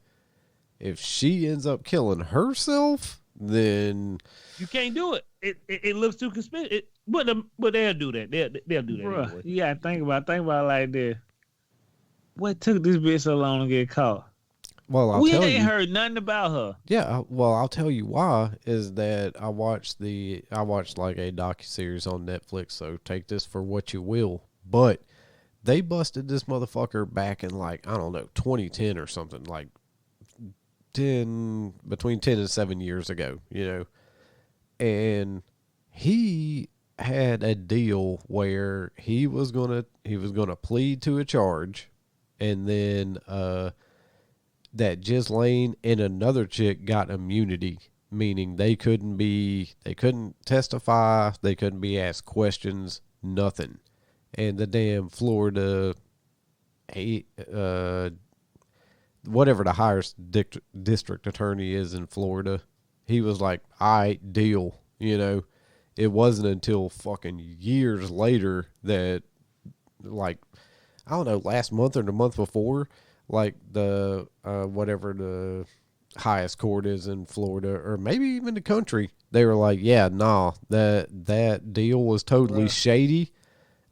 if she ends up killing herself, then you can't do it. It looks too conspiracy. But they'll do that. They'll do that. Bruh, anyway. you gotta think about it like this. What took this bitch so long to get caught? Well, we ain't heard nothing about her. Yeah, well, I'll tell you why. Is that I watched like a docuseries on Netflix. So take this for what you will. But they busted this motherfucker back in like, I don't know, 2010 or something, like between 10 and 7 years ago, you know. And he had a deal where he was gonna plead to a charge, and then that Ghislaine and another chick got immunity, meaning they couldn't testify, they couldn't be asked questions, nothing. And the damn Florida, whatever the highest district attorney is in Florida, he was like, all right, deal. You know, it wasn't until fucking years later that, like, I don't know, last month or the month before, like the whatever the highest court is in Florida, or maybe even the country, they were like, yeah, nah, that deal was totally shady.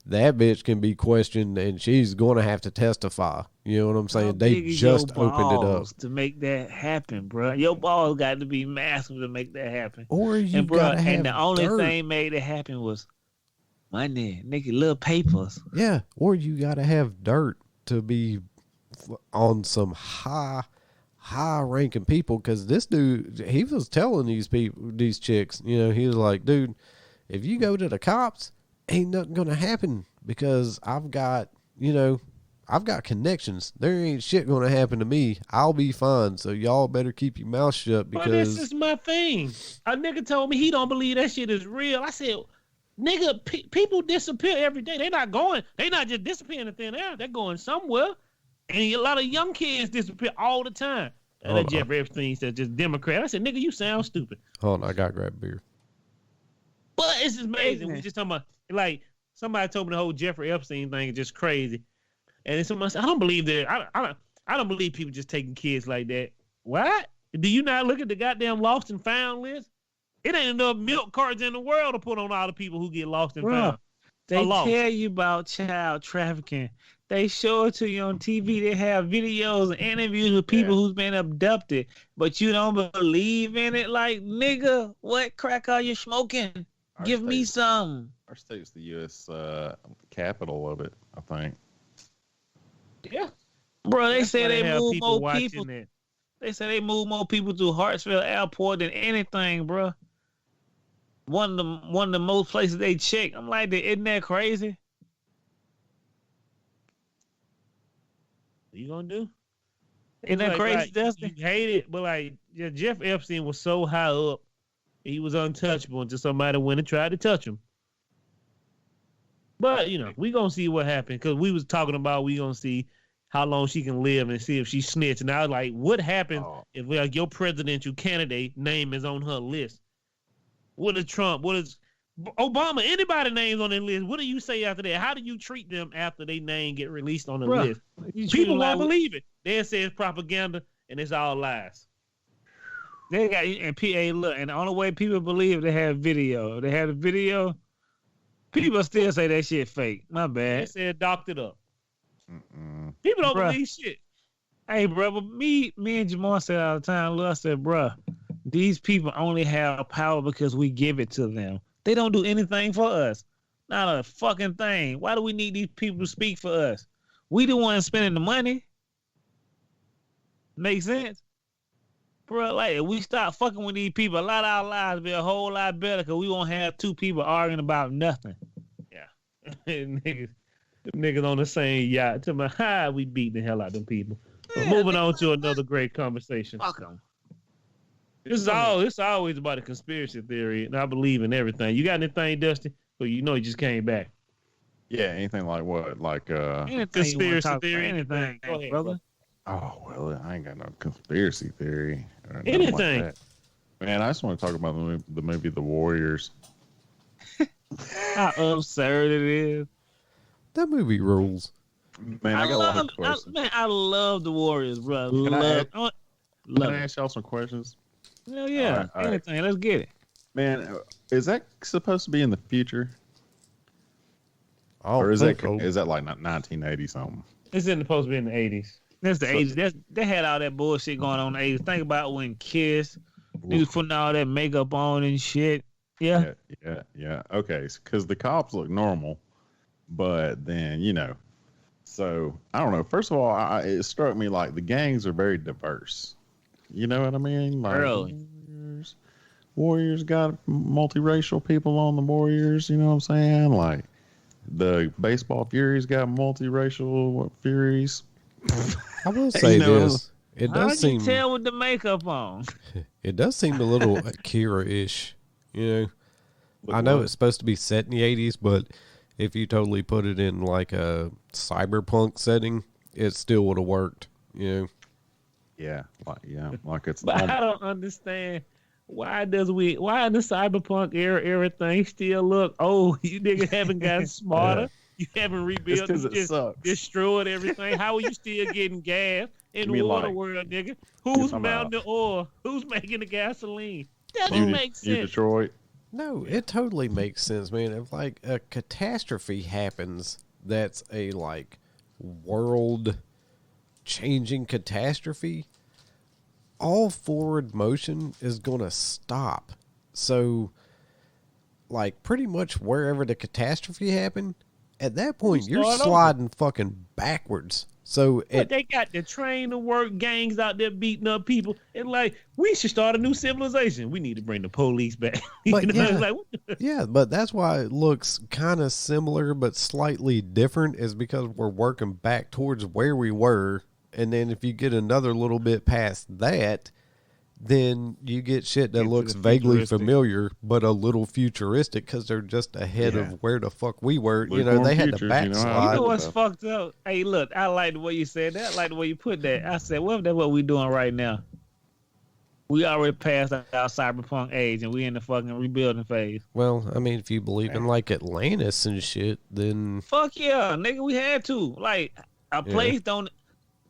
That bitch can be questioned and she's going to have to testify. You know what I'm saying? How they big is just your opened it up balls to make that happen, bro. Your balls got to be massive to make that happen. Or you and gotta have and the only dirt. thing made it happen was money, nigga, little papers. Yeah, or you got to have dirt to be on some high ranking people, because this dude, he was telling these chicks, you know, he was like, dude, if you go to the cops, ain't nothing gonna happen, because I've got I've got connections. There ain't shit going to happen to me. I'll be fine. So y'all better keep your mouth shut because. But this is my thing. A nigga told me he don't believe that shit is real. I said, nigga, people disappear every day. They not just disappearing in thin air. They're going somewhere. And a lot of young kids disappear all the time. And that Jeffrey Epstein said just Democrat. I said, nigga, you sound stupid. Hold on, I got to grab beer. But it's just amazing. We just talking about, like, somebody told me the whole Jeffrey Epstein thing is just crazy. And somebody said, I don't believe that. I don't believe people just taking kids like that. What? Do you not look at the goddamn lost and found list? It ain't enough milk cartons in the world to put on all the people who get lost and found. They tell you about child trafficking. They show it to you on TV. They have videos and interviews with people who's been abducted, but you don't believe in it. Like, nigga, what crack are you smoking? Give me some. Our state's the U.S. Capital of it, I think. Yeah. Bro, they say they move more watching people. that. They say they move more people through Hartsfield Airport than anything, bro. One of the most places they check. I'm like, isn't that crazy? What you gonna do? Isn't that crazy, Dustin? You hate it, but like Jeff Epstein was so high up, he was untouchable until somebody went and tried to touch him. But, we going to see what happened because we was talking about we going to see how long she can live and see if she snitched. And I was like, what happens if like your presidential candidate name is on her list? What is Trump? What is Obama? Anybody names on their list? What do you say after that? How do you treat them after their name get released on the list? People won't believe it. They'll say it's propaganda and it's all lies. They got and PA look, and the only way people believe they have video. They had a video. People still say that shit fake. My bad. They said doctored up. People don't believe shit. Hey, bro, but me and Jamar said all the time, look, I said, bro, these people only have power because we give it to them. They don't do anything for us. Not a fucking thing. Why do we need these people to speak for us? We the ones spending the money. Make sense? Bro, like, if we stop fucking with these people, a lot of our lives be a whole lot better because we won't have two people arguing about nothing. Yeah. niggas on the same yacht. Tell me how we beat the hell out of them people. But moving on to another great conversation. Fuck them. It's always about a conspiracy theory, and I believe in everything. You got anything, Dusty? Well, you just came back. Yeah, anything like what? Like conspiracy theory? Anything, go ahead, brother. Oh, well, I ain't got no conspiracy theory. Or anything. like that. Man, I just want to talk about the movie The Warriors. How absurd it is. That movie rules. Man, I got a lot of questions. I love The Warriors, bro. Can I ask y'all some questions? Hell yeah. All right. Anything. Let's get it. Man, is that supposed to be in the future? Or is that like 1980 something? It's supposed to be in the 80s. That's the 80s. They had all that bullshit going on in the 80s. Think about when Kiss, he was putting all that makeup on and shit. Yeah. Okay, because the cops look normal, but then, so, I don't know. First of all, it struck me like the gangs are very diverse. You know what I mean? Like, really? Warriors got multiracial people on the Warriors, you know what I'm saying? Like, the baseball Furies got multiracial Furies. I will say this. It does seem. How can you tell with the makeup on? It does seem a little Akira-ish. I know it's supposed to be set in the 80s, but if you totally put it in like a cyberpunk setting, it still would have worked. Yeah, like it's. But I don't understand why in the cyberpunk era everything still look old. You niggas haven't gotten smarter. You haven't rebuilt. You just destroyed everything. How are you still getting gas in the water world, nigga? Who's mounting the oil? Who's making the gasoline? Doesn't make sense. Detroit. No, it totally makes sense, man. If like a catastrophe happens, that's a like world-changing catastrophe, all forward motion is gonna stop. So, like pretty much wherever the catastrophe happened, at that point, you're sliding fucking backwards. So they got the train to work gangs out there beating up people. And like, we should start a new civilization. We need to bring the police back. But yeah, but that's why it looks kind of similar but slightly different, is because we're working back towards where we were. And then if you get another little bit past that, then you get shit that looks vaguely familiar but a little futuristic, because they're just ahead of where the fuck we were. They had to backslide. You know what's fucked up? Hey, look, I like the way you said that. I like the way you put that. I said, what if that's what we doing right now? We already passed our cyberpunk age and we in the fucking rebuilding phase. Well, I mean, if you believe in like Atlantis and shit, then fuck yeah, nigga, we had to. Like, a place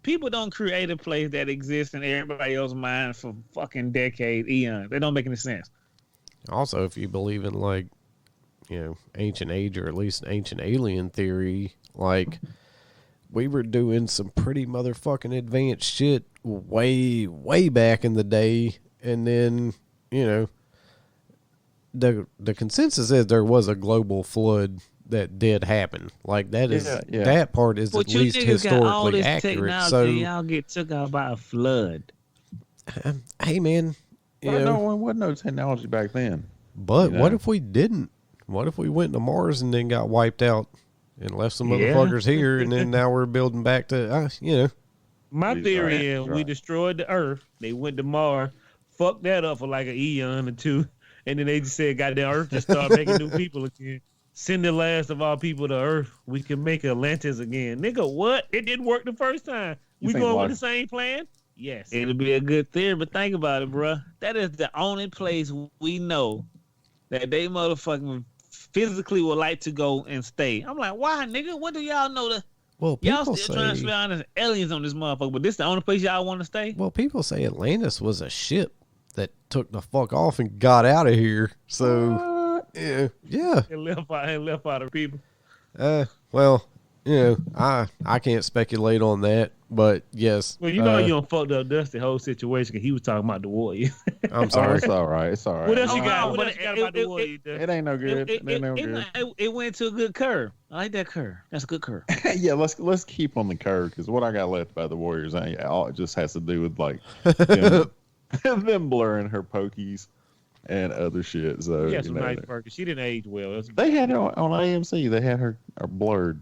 people don't create a place that exists in everybody else's mind for fucking decades, eons. They don't make any sense. Also, if you believe in like, ancient age, or at least ancient alien theory, like, we were doing some pretty motherfucking advanced shit way, way back in the day. And then, the consensus is there was a global flood that did happen. Like, that is that part is at least historically accurate. So y'all get took out by a flood. Hey man, there wasn't no technology back then. But what if we didn't? What if we went to Mars and then got wiped out and left some motherfuckers here, and then now we're building back to My theory is we destroyed the Earth. They went to Mars, fucked that up for like an eon or two, and then they just said, "Goddamn, Earth just start making new people again. Send the last of our people to Earth. We can make Atlantis again." Nigga, what? It didn't work the first time. We going with the same plan? Yes. It'll be a good theory, but think about it, bro. That is the only place we know that they motherfucking physically would like to go and stay. I'm like, why, nigga? What do y'all know? Y'all still trying to find us aliens on this motherfucker, but this the only place y'all want to stay? Well, people say Atlantis was a ship that took the fuck off and got out of here. So... Yeah. It left out of people. Well, I can't speculate on that, but yes. Well, you don't fucked up Dusty whole situation because he was talking about the Warriors. I'm sorry. It's all right. It's all right. What else you got? What else you got about the Warriors? It ain't no good. It went to a good curve. I like that curve. That's a good curve. Yeah, let's keep on the curve, because what I got left by the Warriors, it just has to do with like them blurring her pokies and other shit. So yeah, some nice burgers. She didn't age well. They had it on AMC. They had her blurred,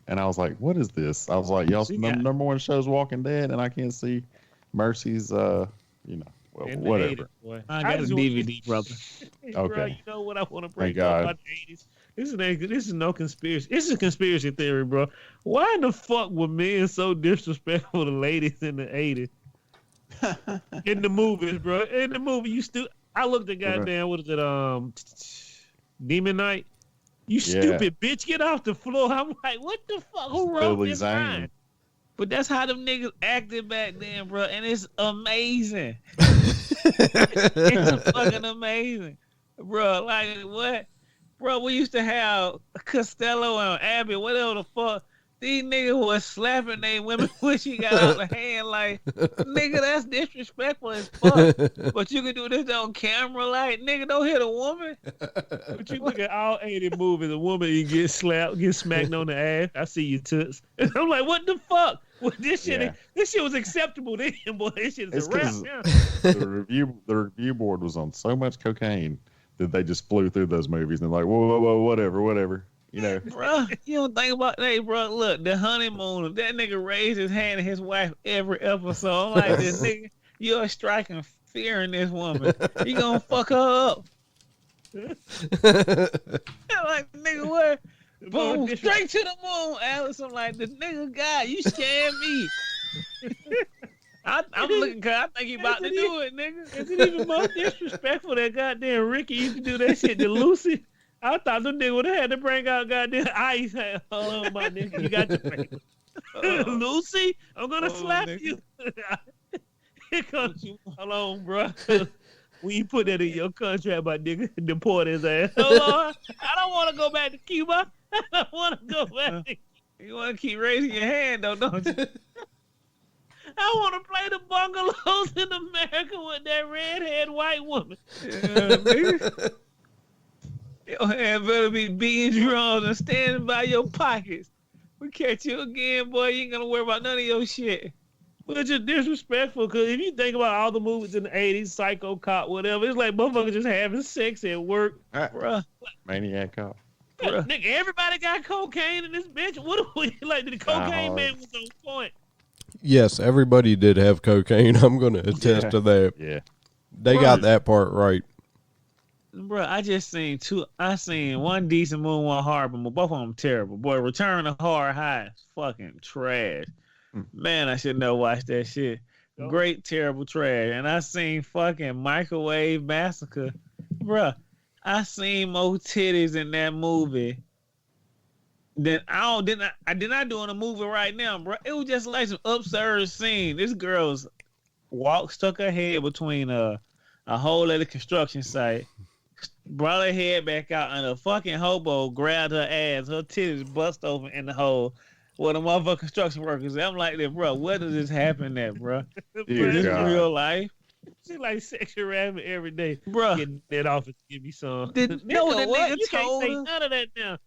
and I was like, "What is this?" I was like, "Y'all, number one show's Walking Dead, and I can't see Mercy's." Whatever. I got a DVD, brother. Okay. Bro, you know what I want to bring up about the 80s? This is no conspiracy. This is a conspiracy theory, bro. Why in the fuck were men so disrespectful to ladies in the 80s? In the movies, bro. In the movie, I looked at goddamn, what is it, Demon Knight? You stupid bitch, get off the floor. I'm like, what the fuck? Who wrote this line? But that's how them niggas acted back then, bro. And it's amazing. It's fucking amazing. Bro, like, what? Bro, we used to have Costello and Abby, whatever the fuck. These niggas was slapping they women when she got out the hand. Like, nigga, that's disrespectful as fuck. But you can do this on camera, like, nigga, don't hit a woman. But you look at all 80 movies, a woman you get slapped, get smacked on the ass. I see you toots. I'm like, what the fuck? Well, this shit was acceptable then, boy. This shit is a rap now. The review board was on so much cocaine that they just flew through those movies and they're like, whoa, whatever. Bro, you don't think about that, bro. Look, the honeymoon, that nigga raised his hand to his wife every episode. I'm like, this nigga, you're striking fear in this woman. You gonna fuck her up. Like, nigga, what? Boom, straight to the moon, Alex. I'm like, this nigga guy, you scared me. I'm looking, cause I think he about to do it, nigga. Is it even more disrespectful that goddamn Ricky used to do that shit to Lucy? I thought the nigga would have had to bring out goddamn ice. Hold on, my nigga. You got your paper. Lucy, I'm going to slap nigga. You. Here comes you. Hold on, bro. When you put that in your contract, my nigga, deport his ass. Hold on. I don't want to go back to Cuba. I don't want to go back to You want to keep raising your hand, though, don't you? I want to play the bungalows in America with that redhead white woman. Yeah, nigga. Your hand better be beating drums and standing by your pockets. We catch you again, boy. You ain't gonna worry about none of your shit. Well, it's just disrespectful, because if you think about all the movies in the 80s, Psycho Cop, whatever, it's like motherfuckers just having sex at work. Bruh. Maniac Cop. Yeah, nigga, everybody got cocaine in this bitch. What are we, like, the cocaine man was on point. Yes, everybody did have cocaine. I'm going to attest to that. Yeah. They got that part right. Bro, I seen one decent movie, one horrible movie. Both of them terrible. Boy, Return to Hard High is fucking trash. Man, I should never watch that shit. Great, terrible trash. And I seen fucking Microwave Massacre. Bruh, I seen more titties in that movie than I did not do in a movie right now, bro. It was just like some absurd scene. This girl's stuck her head between a hole at a construction site, brought her head back out, and a fucking hobo grabbed her ass. Her titties bust open in the hole where the motherfucking construction workers. I'm like, bro, where does this happen at, bro? Is this real life? She like sexual harassment every day, bro. Getting that off and give me some. The nigga You told can't say her. none of that now.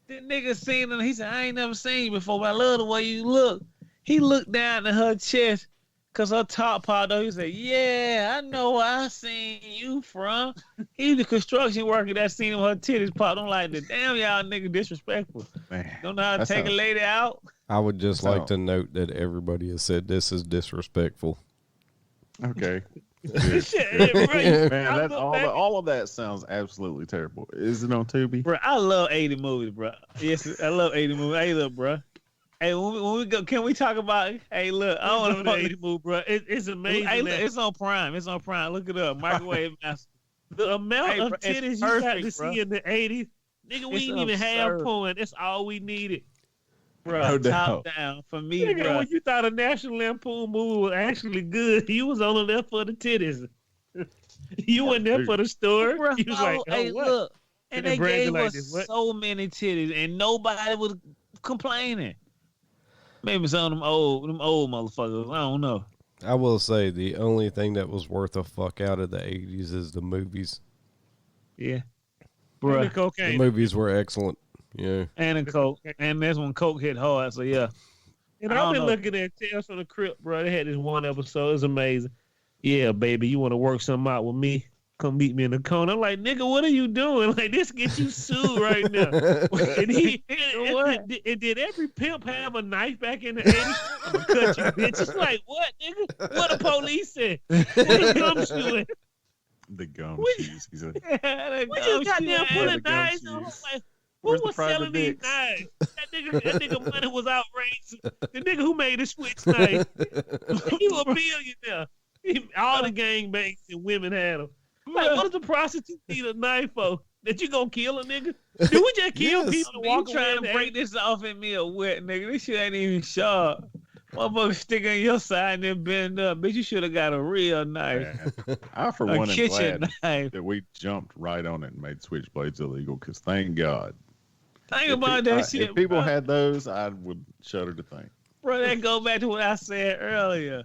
The nigga seen her. He said, I ain't never seen you before, but I love the way you look. He looked down at her chest, cause her top part though. He said, yeah, I know where I seen you from. He's the construction worker that seen her titties pop. I'm like, damn y'all nigga disrespectful. Man, Don't know how to take a lady out. I would just like to note that everybody has said this is disrespectful. Okay. Right. Man, all of that sounds absolutely terrible. Is it on Tubi? Bro, I love 80 movies, bro. Yes, I love 80 movies. Hey, look, bro. Hey, when we go, can we talk about? Hey, look, I don't know 80 movie, bro. It's amazing. Hey, look, it's on Prime. It's on Prime. Look it up. Microwave Master. The amount of titties you got to see in the 80s, nigga, we didn't even have porn. That's all we needed. Bro, top down for me, nigga, bro. when you thought a National Lampoon movie was actually good, you was only there for the titties. You wasn't there for the story. Bro, you was like, oh, hey, what? look. And they gave like us so many titties, and nobody was complaining. Maybe some of them old motherfuckers. I don't know. I will say the only thing that was worth a fuck out of the 80s is the movies. Yeah. Bro, the movies were excellent. Yeah. And in Coke. And that's when Coke hit hard, so yeah. And I've been looking at Tales from the Crypt, bro. They had this one episode. It's amazing. Yeah, baby, you want to work something out with me? Come meet me in the corner. I'm like, nigga, what are you doing? Like, this gets you sued right now. And did every pimp have a knife back in the 80s? I'm gonna cut you, bitch. It's like, what, nigga? What the police said? What the gumshoe? The gumshoes. He said. We just got there pulling knives on. Like, who was selling these knives? That nigga money was outrageous. The nigga who made the switch knife, he was a billionaire. All the gangbangs and women had them. Like, what does the prostitute need a knife for? That you gonna kill a nigga? Did we just kill people and walk trying to break this off in me a wet nigga? This shit ain't even sharp. Motherfucker stick on your side and then bend up. Bitch, you should have got a real knife. I, for one, am glad knife. that we jumped right on it and made switchblades illegal, because thank God. Think about that shit, if people had those, I would shudder to think. Bro, that go back to what I said earlier.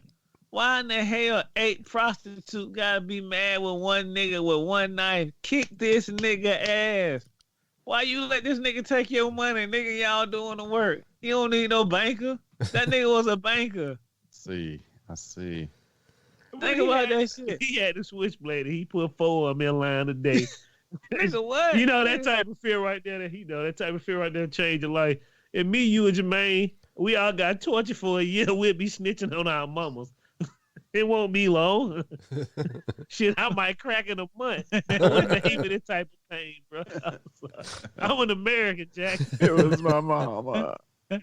Why in the hell 8 prostitutes gotta be mad with one nigga with one knife? Kick this nigga ass. Why you let this nigga take your money? Nigga, y'all doing the work. You don't need no banker. That nigga was a banker. I see. Think about that shit. He had the switchblade and he put 4 of them in line a day. Nigga, what? You know, that type of fear right there that type of fear right there changed your life. And me, you, and Jermaine, we all got tortured for a year. We'll be snitching on our mamas. It won't be long. Shit, I might crack in a month. I wouldn't name it this type of pain, bro. I'm an American, Jack. It was my mama. I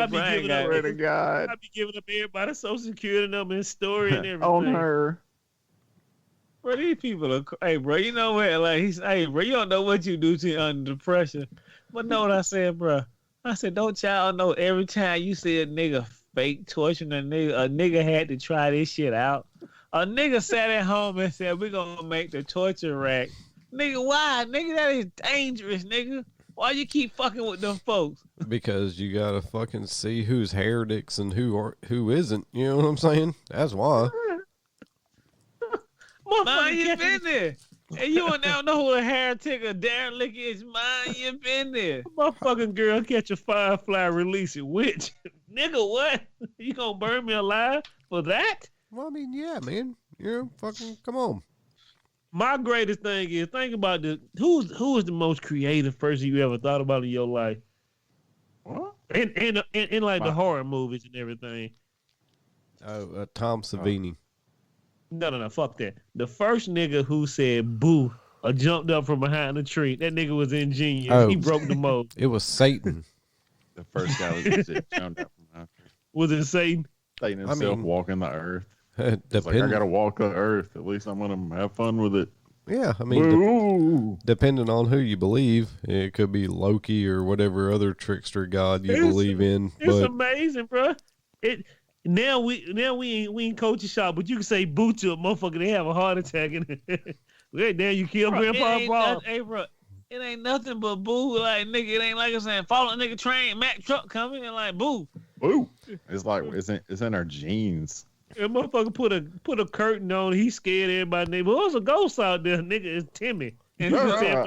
be giving up everybody Social Security number and story and everything. On her. Bro, these people are, hey, bro, you know what? Like, hey, bro, you don't know what you do to under pressure. But know what I said, bro? I said, don't y'all know every time you see a nigga fake torturing a nigga had to try this shit out. A nigga sat at home and said, we're going to make the torture rack. Nigga, why? Nigga, that is dangerous, nigga. Why you keep fucking with them folks? Because you got to fucking see who's heretics and who isn't. You know what I'm saying? That's why. Motherfucker, you been there. And you don't now know who a heretic or derelict is, man. You been there. Motherfucking girl catch a firefly, release it. Witch. Nigga, what? You gonna burn me alive for that? Well, I mean, yeah, man. Fucking come on. My greatest thing is, think about this. Who is the most creative person you ever thought about in your life? What? In like the horror movies and everything. Oh, Tom Savini. No, fuck that. The first nigga who said boo or jumped up from behind the tree, that nigga was ingenious. Oh. He broke the mold. It was Satan. The first guy was jumped out from behind. Was it Satan? Satan himself walking the earth. It's like, I Depending, gotta walk the earth. At least I'm gonna have fun with it. yeah, I mean, depending on who you believe, it could be Loki or whatever other trickster god you believe in. It's But amazing, bro. Now we ain't coaching shop, but you can say boo to a motherfucker, they have a heart attack and now you kill Grandpa Paul. Hey, bro, it ain't nothing but boo. Like, nigga, it ain't like I'm saying, follow a nigga train, Mack truck coming, and like, boo. Boo! It's like it's in our genes. That motherfucker put a curtain on. He scared everybody. Neighbor, there's a ghost out there. Nigga, it's Timmy. And until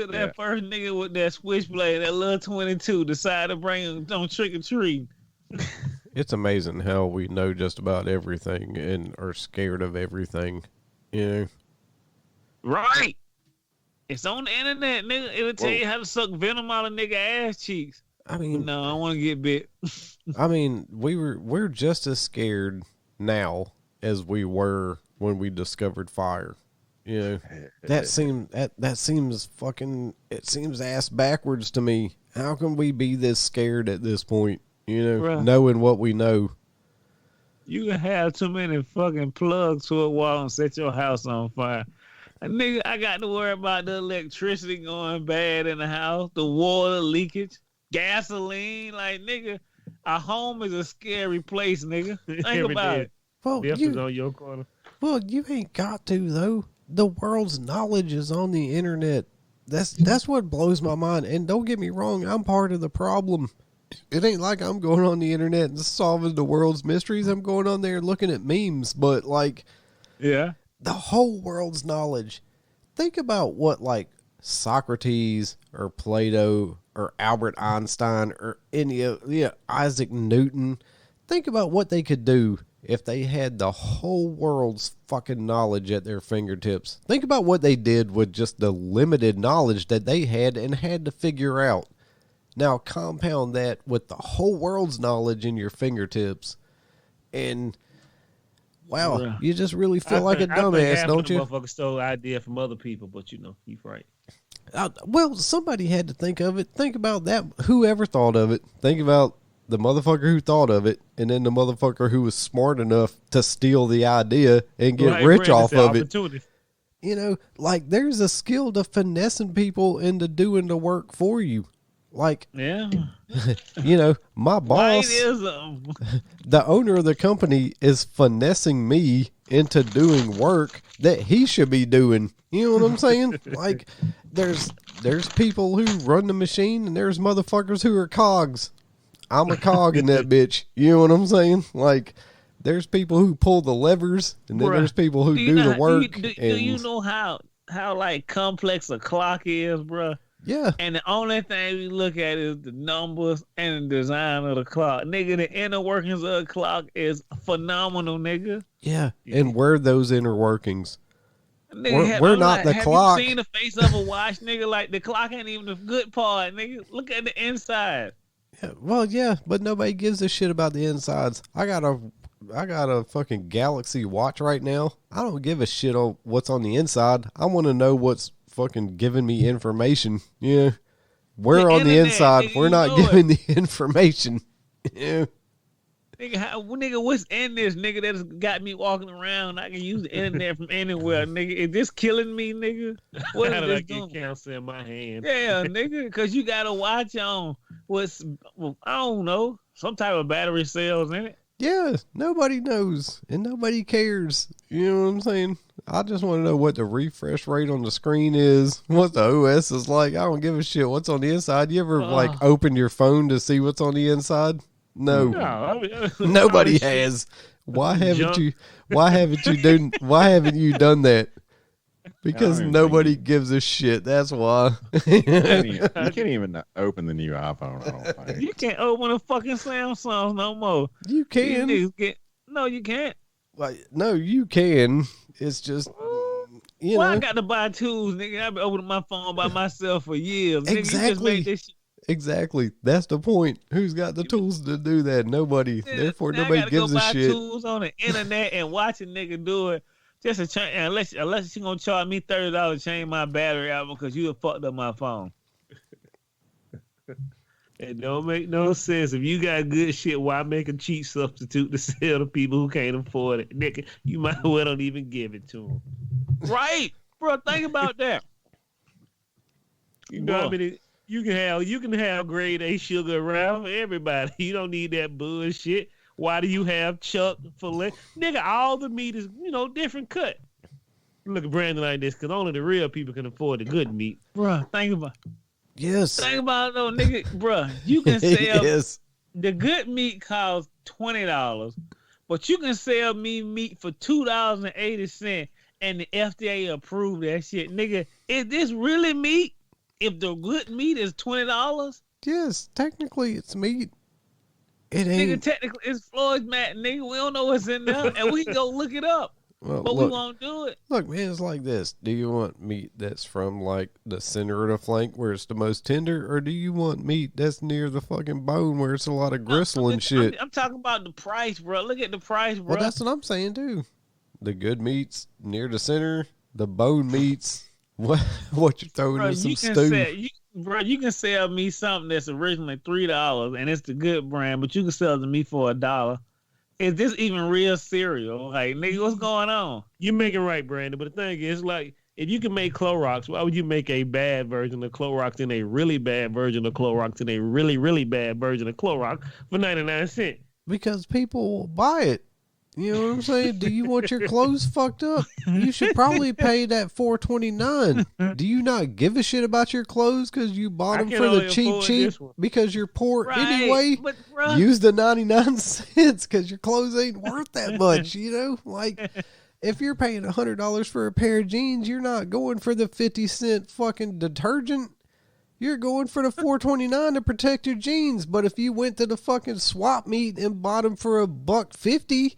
that first nigga with that switchblade, that little 22, decided to bring him on trick or treat. it's amazing how we know just about everything and are scared of everything. You know? Right. It's on the internet, nigga. It'll tell you how to suck venom out of nigga ass cheeks. I mean, no, I want to get bit. I mean, we're just as scared now as we were when we discovered fire. You know, that seems fucking. It seems ass backwards to me. How can we be this scared at this point? You know, Bruh. knowing what we know. You can have too many fucking plugs to a wall and set your house on fire. And nigga, I got to worry about the electricity going bad in the house, the water leakage, gasoline. Like, nigga, a home is a scary place, nigga. Think about it. Well, Death is on your corner. Well, you ain't got to though. The world's knowledge is on the internet. That's what blows my mind. And don't get me wrong, I'm part of the problem. It ain't like I'm going on the internet and solving the world's mysteries. I'm going on there and looking at memes. But like, yeah, the whole world's knowledge. Think about what like Socrates or Plato or Albert Einstein or Isaac Newton. Think about what they could do if they had the whole world's fucking knowledge at their fingertips. Think about what they did with just the limited knowledge that they had and had to figure out. Now compound that with the whole world's knowledge in your fingertips, and wow, you just really feel like a dumbass, don't you? Motherfucker stole the idea from other people, but you know, he's right. Well, somebody had to think of it. Think about that. Whoever thought of it. Think about the motherfucker who thought of it, and then the motherfucker who was smart enough to steal the idea and get rich off of it. You know, like there's a skill to finessing people into doing the work for you. Like, yeah, you know, my boss, the owner of the company, is finessing me into doing work that he should be doing. You know what I'm saying? Like, there's people who run the machine, and there's motherfuckers who are cogs. I'm a cog in that bitch. You know what I'm saying? Like, there's people who pull the levers, and then there's people who do the work. Do you know how like complex a clock is, bruh? Yeah. And the only thing we look at is the numbers and the design of the clock. Nigga, the inner workings of the clock is phenomenal, nigga. Yeah. And we're those inner workings. Nigga, we're not the clock. Have you seen the face of a watch, nigga? Like, the clock ain't even the good part, nigga. Look at the inside. Yeah, well, yeah, but nobody gives a shit about the insides. I got a fucking Galaxy watch right now. I don't give a shit on what's on the inside. I want to know what's fucking giving me information. Yeah, we're on the inside. Nigga, we're not giving the information. Yeah. Nigga, what's in this, nigga, that's got me walking around? I can use the internet from anywhere, nigga. Is this killing me, nigga? What How is did I this get doing? cancer in my hand? Yeah, nigga, because you got to watch on what's, I don't know, some type of battery cells in it. Yeah, nobody knows, and nobody cares. You know what I'm saying? I just want to know what the refresh rate on the screen is, what the OS is like. I don't give a shit what's on the inside. You ever, like, open your phone to see what's on the inside? No, nobody has. Why haven't you done that? Because nobody gives a shit. That's why. You can't even open the new iPhone. I don't think You can't open a fucking Samsung no more. You can. No, you can't. Like, no, you can. It's just, you know. I got to buy tools, nigga. I've been opening my phone by myself for years. Nigga, Exactly. you just made this shit. Exactly. That's the point. Who's got the tools to do that? Nobody. Therefore, now nobody gives a shit. I gotta go buy tools on the internet and watch a nigga do it. Just to change, unless you gonna charge me $30 to change my battery out because you have fucked up my phone. It don't make no sense. If you got good shit, why make a cheap substitute to sell to people who can't afford it? Nigga, you might as well don't even give it to them. Right, bro. Think about that. You know what I mean? You can have grade A sugar around for everybody. You don't need that bullshit. Why do you have chuck filet? Nigga, all the meat is, different cut. Look at Brandon like this, because only the real people can afford the good meat. Bruh, think about it. Yes. Think about it, though, nigga. Bruh, you can sell yes. The good meat costs $20, but you can sell me meat for $2.80 and the FDA approved that shit. Nigga, is this really meat? If the good meat is $20? Yes, technically it's meat. It ain't. Nigga, technically, it's Floyd's mat, nigga. We don't know what's in there, and we can go look it up. Well, but look, we won't do it. Look, man, it's like this. Do you want meat that's from, like, the center of the flank where it's the most tender, or do you want meat that's near the fucking bone where it's a lot of gristle and shit? I'm talking about the price, bro. Look at the price, bro. Well, that's what I'm saying, too. The good meat's near the center. The bone meat's what you're throwing in some stew. Bro, you can sell me something that's originally $3 and it's the good brand, but you can sell it to me for $1. Is this even real cereal? Like, nigga, what's going on? You make it right, Brandon. But the thing is, like, if you can make Clorox, why would you make a bad version of Clorox and a really bad version of Clorox and a really, really bad version of Clorox for 99 cents? Because people will buy it. You know what I'm saying? Do you want your clothes fucked up? You should probably pay that $4.29. Do you not give a shit about your clothes because you bought them for the cheap because you're poor anyway? But, bro, use the 99 cents because your clothes ain't worth that much, you know? Like, if you're paying $100 for a pair of jeans, you're not going for the 50-cent fucking detergent. You're going for the $4.29 to protect your jeans. But if you went to the fucking swap meet and bought them for $1.50,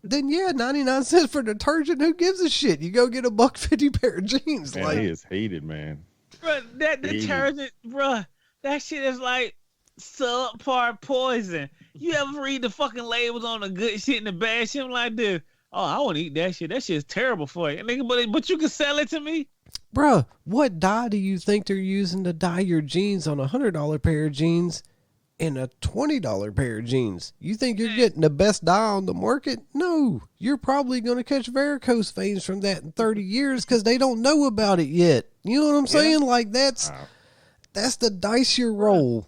then yeah, 99 cents for detergent. Who gives a shit? You go get $1.50 pair of jeans. Man, like, he is hated, man. Bro, that detergent, bro, that shit is like subpar poison. You ever read the fucking labels on the good shit and the bad shit like this? Oh, I want to eat that shit. That shit's terrible for you, nigga. But you can sell it to me, bruh. What dye do you think they're using to dye your jeans on $100 pair of jeans? In a $20 pair of jeans? You think you're getting the best dye on the market? No, you're probably going to catch varicose veins from that in 30 years because they don't know about it yet. You know what I'm saying? Like, that's the dice you roll.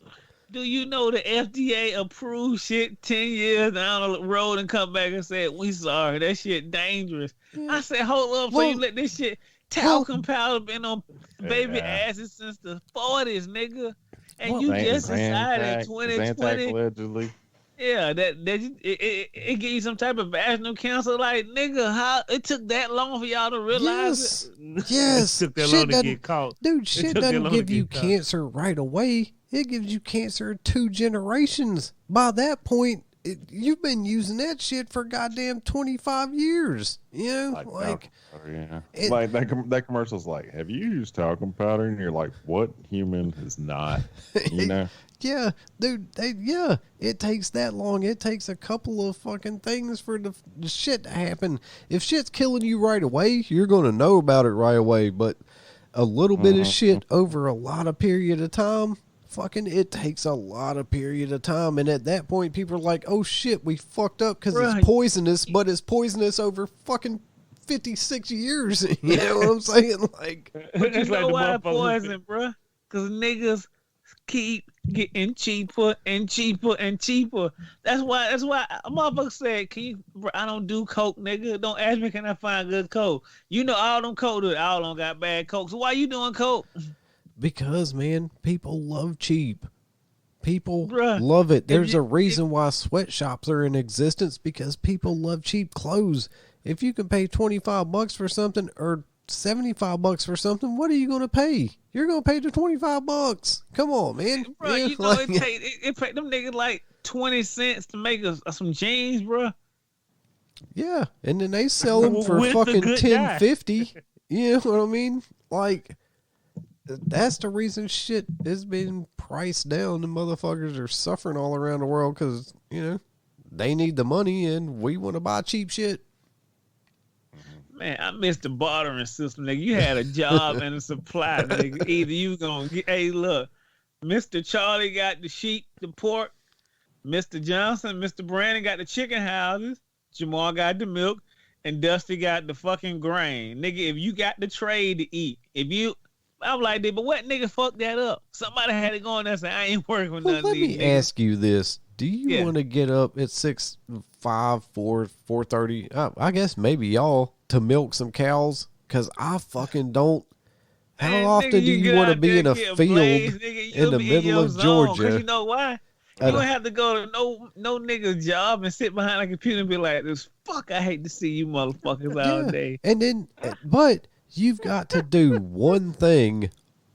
Do you know the FDA approved shit 10 years down the road and come back and said, we sorry, that shit dangerous. Yeah. I said, hold up, so you let this shit talcum powder been on baby asses since the 40s, nigga. And you just decided 2020, allegedly. Yeah, it gave you some type of vaginal cancer. Like, nigga, how it took that long for y'all to realize it? Yes. It took that long to get caught. Dude, shit doesn't give you cancer right away. It gives you cancer 2 generations. By that point, you've been using that shit for goddamn 25 years. You know, like that commercial's like, have you used talcum powder? And you're like, what human has not? You know? Yeah, dude. It takes that long. It takes a couple of fucking things for the shit to happen. If shit's killing you right away, you're gonna know about it right away. But a little bit of shit over a lot of period of time. Fucking, it takes a lot of period of time, and at that point, people are like, "Oh shit, we fucked up because it's poisonous." But it's poisonous over fucking 56 years. You know what I'm saying? Like, but you know why it's poison, bro? Because niggas keep getting cheaper and cheaper and cheaper. That's why a motherfucker said, "Can you? Bro, I don't do coke, nigga. Don't ask me, can I find good coke? You know, all them coke do it. All don't got bad coke. So why you doing coke?" Because, man, people love cheap. People love it. There's a reason why sweatshops are in existence, because people love cheap clothes. If you can pay $25 for something or $75 for something, what are you going to pay? You're going to pay the $25. Come on, man. Bro, yeah, you know it paid them niggas like 20 cents to make some jeans, bro. Yeah, and then they sell them for With fucking the good guy. $10.50. You know what I mean? Like, that's the reason shit is being priced down. The motherfuckers are suffering all around the world because, you know, they need the money and we want to buy cheap shit. Man, I missed the bartering system, nigga. You had a job and a supply, nigga. Either you gonna get, hey, look, Mr. Charlie got the sheep, the pork. Mr. Johnson, Mr. Brandon got the chicken houses. Jamal got the milk. And Dusty got the fucking grain. Nigga, if you got the trade to eat, I'm like, but what nigga fucked that up? Somebody had to go in there and say, I ain't working with none of these Let me ask you this. Do you want to get up at 6, 5, 4, 4:30? I guess maybe y'all to milk some cows, because I fucking don't. How often do you want to be in a field in the middle of Georgia? You know why? You don't have to go to no nigga's job and sit behind a computer and be like, this fuck, I hate to see you motherfuckers all day. And then, but you've got to do one thing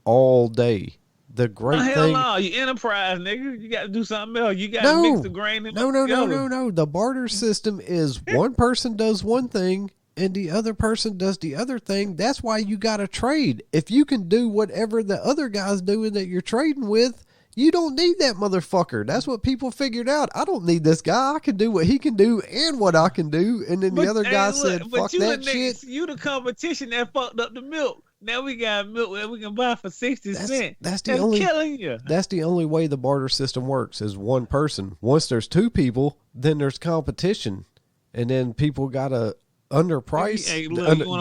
all day. The great thing. Hell no, you enterprise, nigga. You got to do something else. You got to mix the grain and No. The barter system is one person does one thing and the other person does the other thing. That's why you got to trade. If you can do whatever the other guy's doing that you're trading with, you don't need that motherfucker. That's what people figured out. I don't need this guy. I can do what he can do and what I can do. And then the other guy said, fuck that shit. You the competition that fucked up the milk. Now we got milk that we can buy for 60 cents. That's killing you. That's the only way the barter system works is one person. Once there's two people, then there's competition. And then people got to underprice.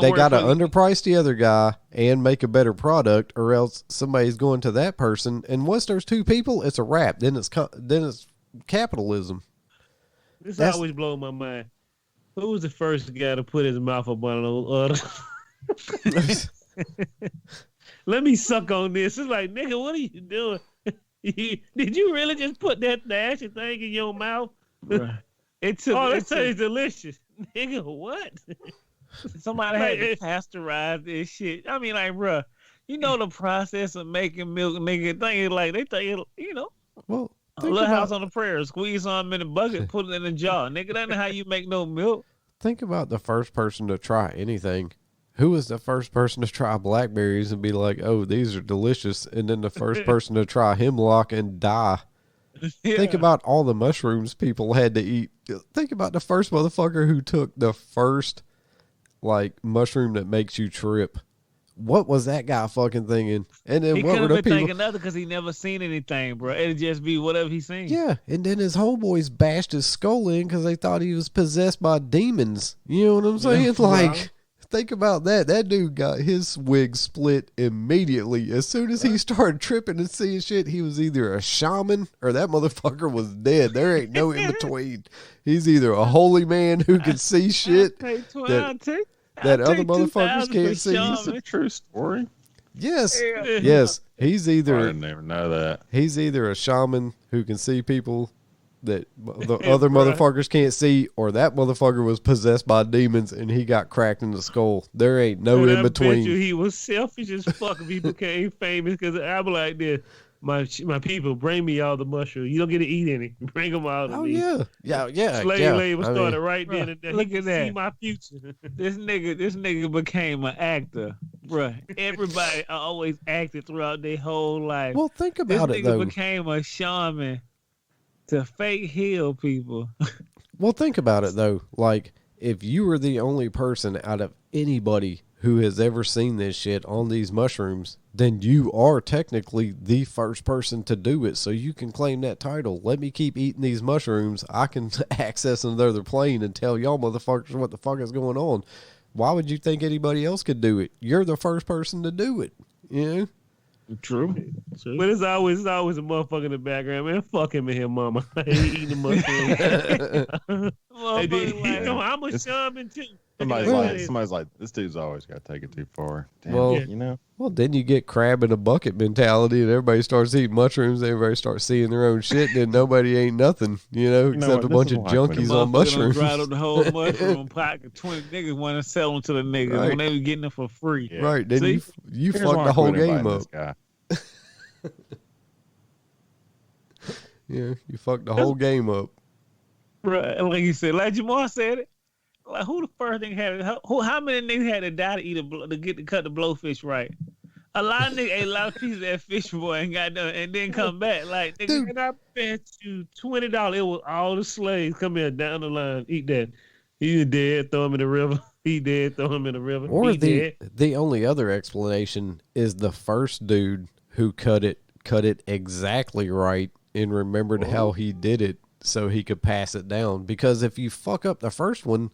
They got to underprice the other guy and make a better product, or else somebody's going to that person. And once there's two people, it's a wrap. Then it's capitalism. This always blows my mind. Who was the first guy to put his mouth up on other? Let me suck on this. It's like, nigga, what are you doing? Did you really just put that nasty thing in your mouth? Right. That tastes delicious. Nigga, what? Somebody had to pasteurize this shit. I mean, like, bruh, you know the process of making milk, nigga. They think, you know. Well, a little house on the prairie, squeeze some in a bucket, put it in a jar. Nigga, that ain't how you make no milk. Think about the first person to try anything. Who was the first person to try blackberries and be like, oh, these are delicious, and then the first person to try hemlock and die? Yeah. Think about all the mushrooms people had to eat. Think about the first motherfucker who took the first, like, mushroom that makes you trip. What was that guy fucking thinking? And then he what were the people thinking nothing because he never seen anything, bro. It'd just be whatever he seen. Yeah, and then his homeboys bashed his skull in because they thought he was possessed by demons. You know what I'm saying? Yeah, like, think about that. That dude got his wig split immediately. As soon as he started tripping and seeing shit, he was either a shaman or that motherfucker was dead. There ain't no in between. He's either a holy man who can see shit that other motherfuckers can't see. It's a true story. Yes. Yes. He's either. I didn't even know that. He's either a shaman who can see people that the other motherfuckers can't see, or that motherfucker was possessed by demons and he got cracked in the skull. There ain't no in between. I bet you he was selfish as fuck if he became famous, because I'm like this. My people, bring me all the mushrooms. You don't get to eat any. Bring them all to me. Yeah. Slave labor started right then and there. Look at that. See my future. This nigga became an actor, bruh. Everybody always acted throughout their whole life. Well, think about it though. This nigga became a shaman to fake heal people. Well, think about it though. Like, if you were the only person out of anybody who has ever seen this shit on these mushrooms, then you are technically the first person to do it. So you can claim that title. Let me keep eating these mushrooms. I can access another plane and tell y'all motherfuckers what the fuck is going on. Why would you think anybody else could do it? You're the first person to do it. You know? True. But it's always a motherfucker in the background, man. Fuck him and his mama. I ain't eating the mushrooms. I'm a shaman too. Somebody's like, this dude's always got to take it too far. Damn, Well, you know. Well, then you get crab in a bucket mentality, and everybody starts eating mushrooms. Everybody starts seeing their own shit, and then nobody ain't nothing, except a bunch of junkies on mushrooms. Dried up the whole mushroom pocket. 20 niggas want to sell them to the niggas when they was getting them for free. Yeah. Right. Then you fucked the whole game up. Yeah, you fucked the whole game up. Right. And like you said, like Jamal said it. Like who the first thing had it? How many niggas had to die to cut the blowfish right? A lot of niggas ate a lot of pieces of that fish boy and got done and then come back. Like nigga, Dude. and I bet you $20. It was all the slaves come here down the line, eat that. He dead, throw him in the river. He dead, throw him in the river. Or dead. the only other explanation is the first dude who cut it exactly right and remembered how he did it so he could pass it down. Because if you fuck up the first one,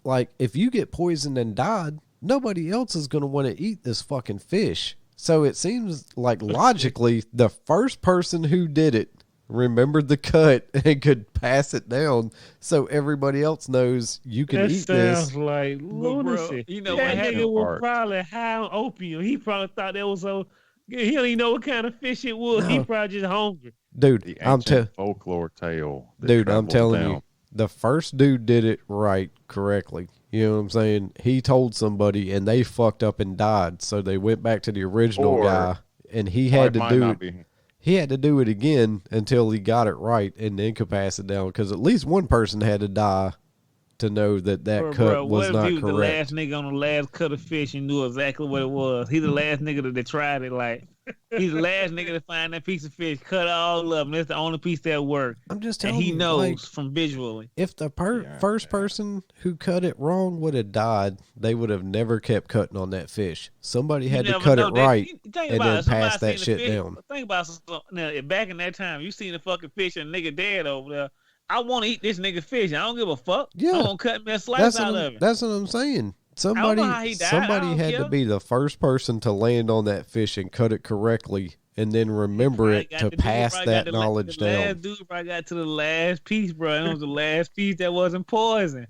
like if you get poisoned and died, nobody else is going to want to eat this fucking fish. So it seems like logically the first person who did it remembered the cut and could pass it down so everybody else knows you can eat this. That sounds like lunacy. You know that what nigga was probably high on opium. He probably thought that was so... He don't even know what kind of fish it was. No. He probably just hungry. Dude, I'm folklore tale. Dude, I'm telling you, the first dude did it right, correctly. You know what I'm saying? He told somebody and they fucked up and died. So they went back to the original guy and he had to do it. He had to do it again until he got it right and then could pass it down. Because at least one person had to die to know that cut was not correct. What if he was the last nigga on the last cut of fish and knew exactly what it was? He's the last nigga that tried it. Like, he's the last nigga to find that piece of fish, cut all of them. That's the only piece that worked. I'm just telling you. And he knows from visually. If the first person who cut it wrong would have died, they would have never kept cutting on that fish. Somebody had to cut it right and then pass that shit down. Think about now, back in that time, you seen the fucking fish and a nigga dead over there. I want to eat this nigga fish. I don't give a fuck. Yeah. I'm going to cut me a slice out of it. That's what I'm saying. Somebody had to be the first person to land on that fish and cut it correctly and then remember it to pass that knowledge down. Last dude probably got to the last piece, bro. And it was the last piece that wasn't poison.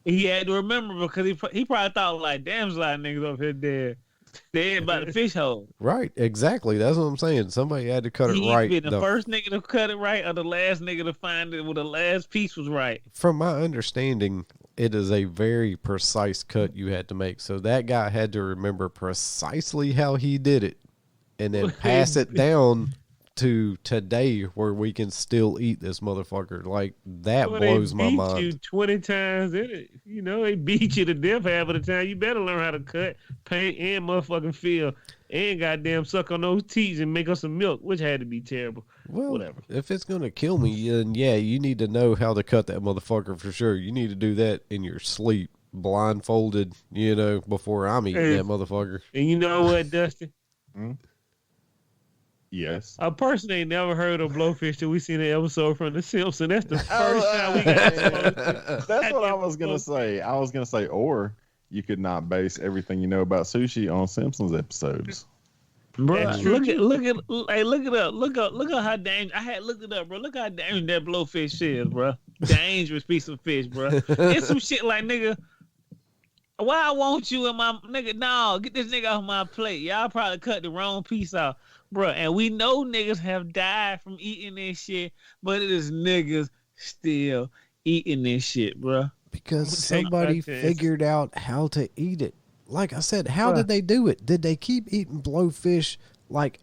He had to remember because he probably thought like, damn, there's a lot of niggas up here dead. Dead by the fish hole. Right, exactly. That's what I'm saying. Somebody had to cut it right. He been the first nigga to cut it right or the last nigga to find it where the last piece was right. From my understanding, it is a very precise cut you had to make. So that guy had to remember precisely how he did it and then pass it down to today where we can still eat this motherfucker. Like, that blows my mind. They beat you 20 times in it. You know, they beat you to death half of the time. You better learn how to cut, paint, and motherfucking feel. And goddamn suck on those teeth and make us some milk, which had to be terrible. Well, whatever. If it's going to kill me, then yeah, you need to know how to cut that motherfucker for sure. You need to do that in your sleep, blindfolded, before I'm eating that motherfucker. And you know what, Dusty? Yes. A person ain't never heard of blowfish till we seen an episode from The Simpsons. That's the first time we got That's what I was gonna say. I was gonna say, or you could not base everything you know about sushi on Simpsons episodes. Bro, look it up. Look at how dangerous. I had looked it up, bro. Look how dangerous that blowfish is, bro. Dangerous piece of fish, bro. It's some shit like, nigga, why I want you in my nigga? No, get this nigga off my plate. Y'all probably cut the wrong piece out. Bro, and we know niggas have died from eating this shit, but it is niggas still eating this shit, bro. Because somebody figured out how to eat it. Like I said, how did they do it? Did they keep eating blowfish like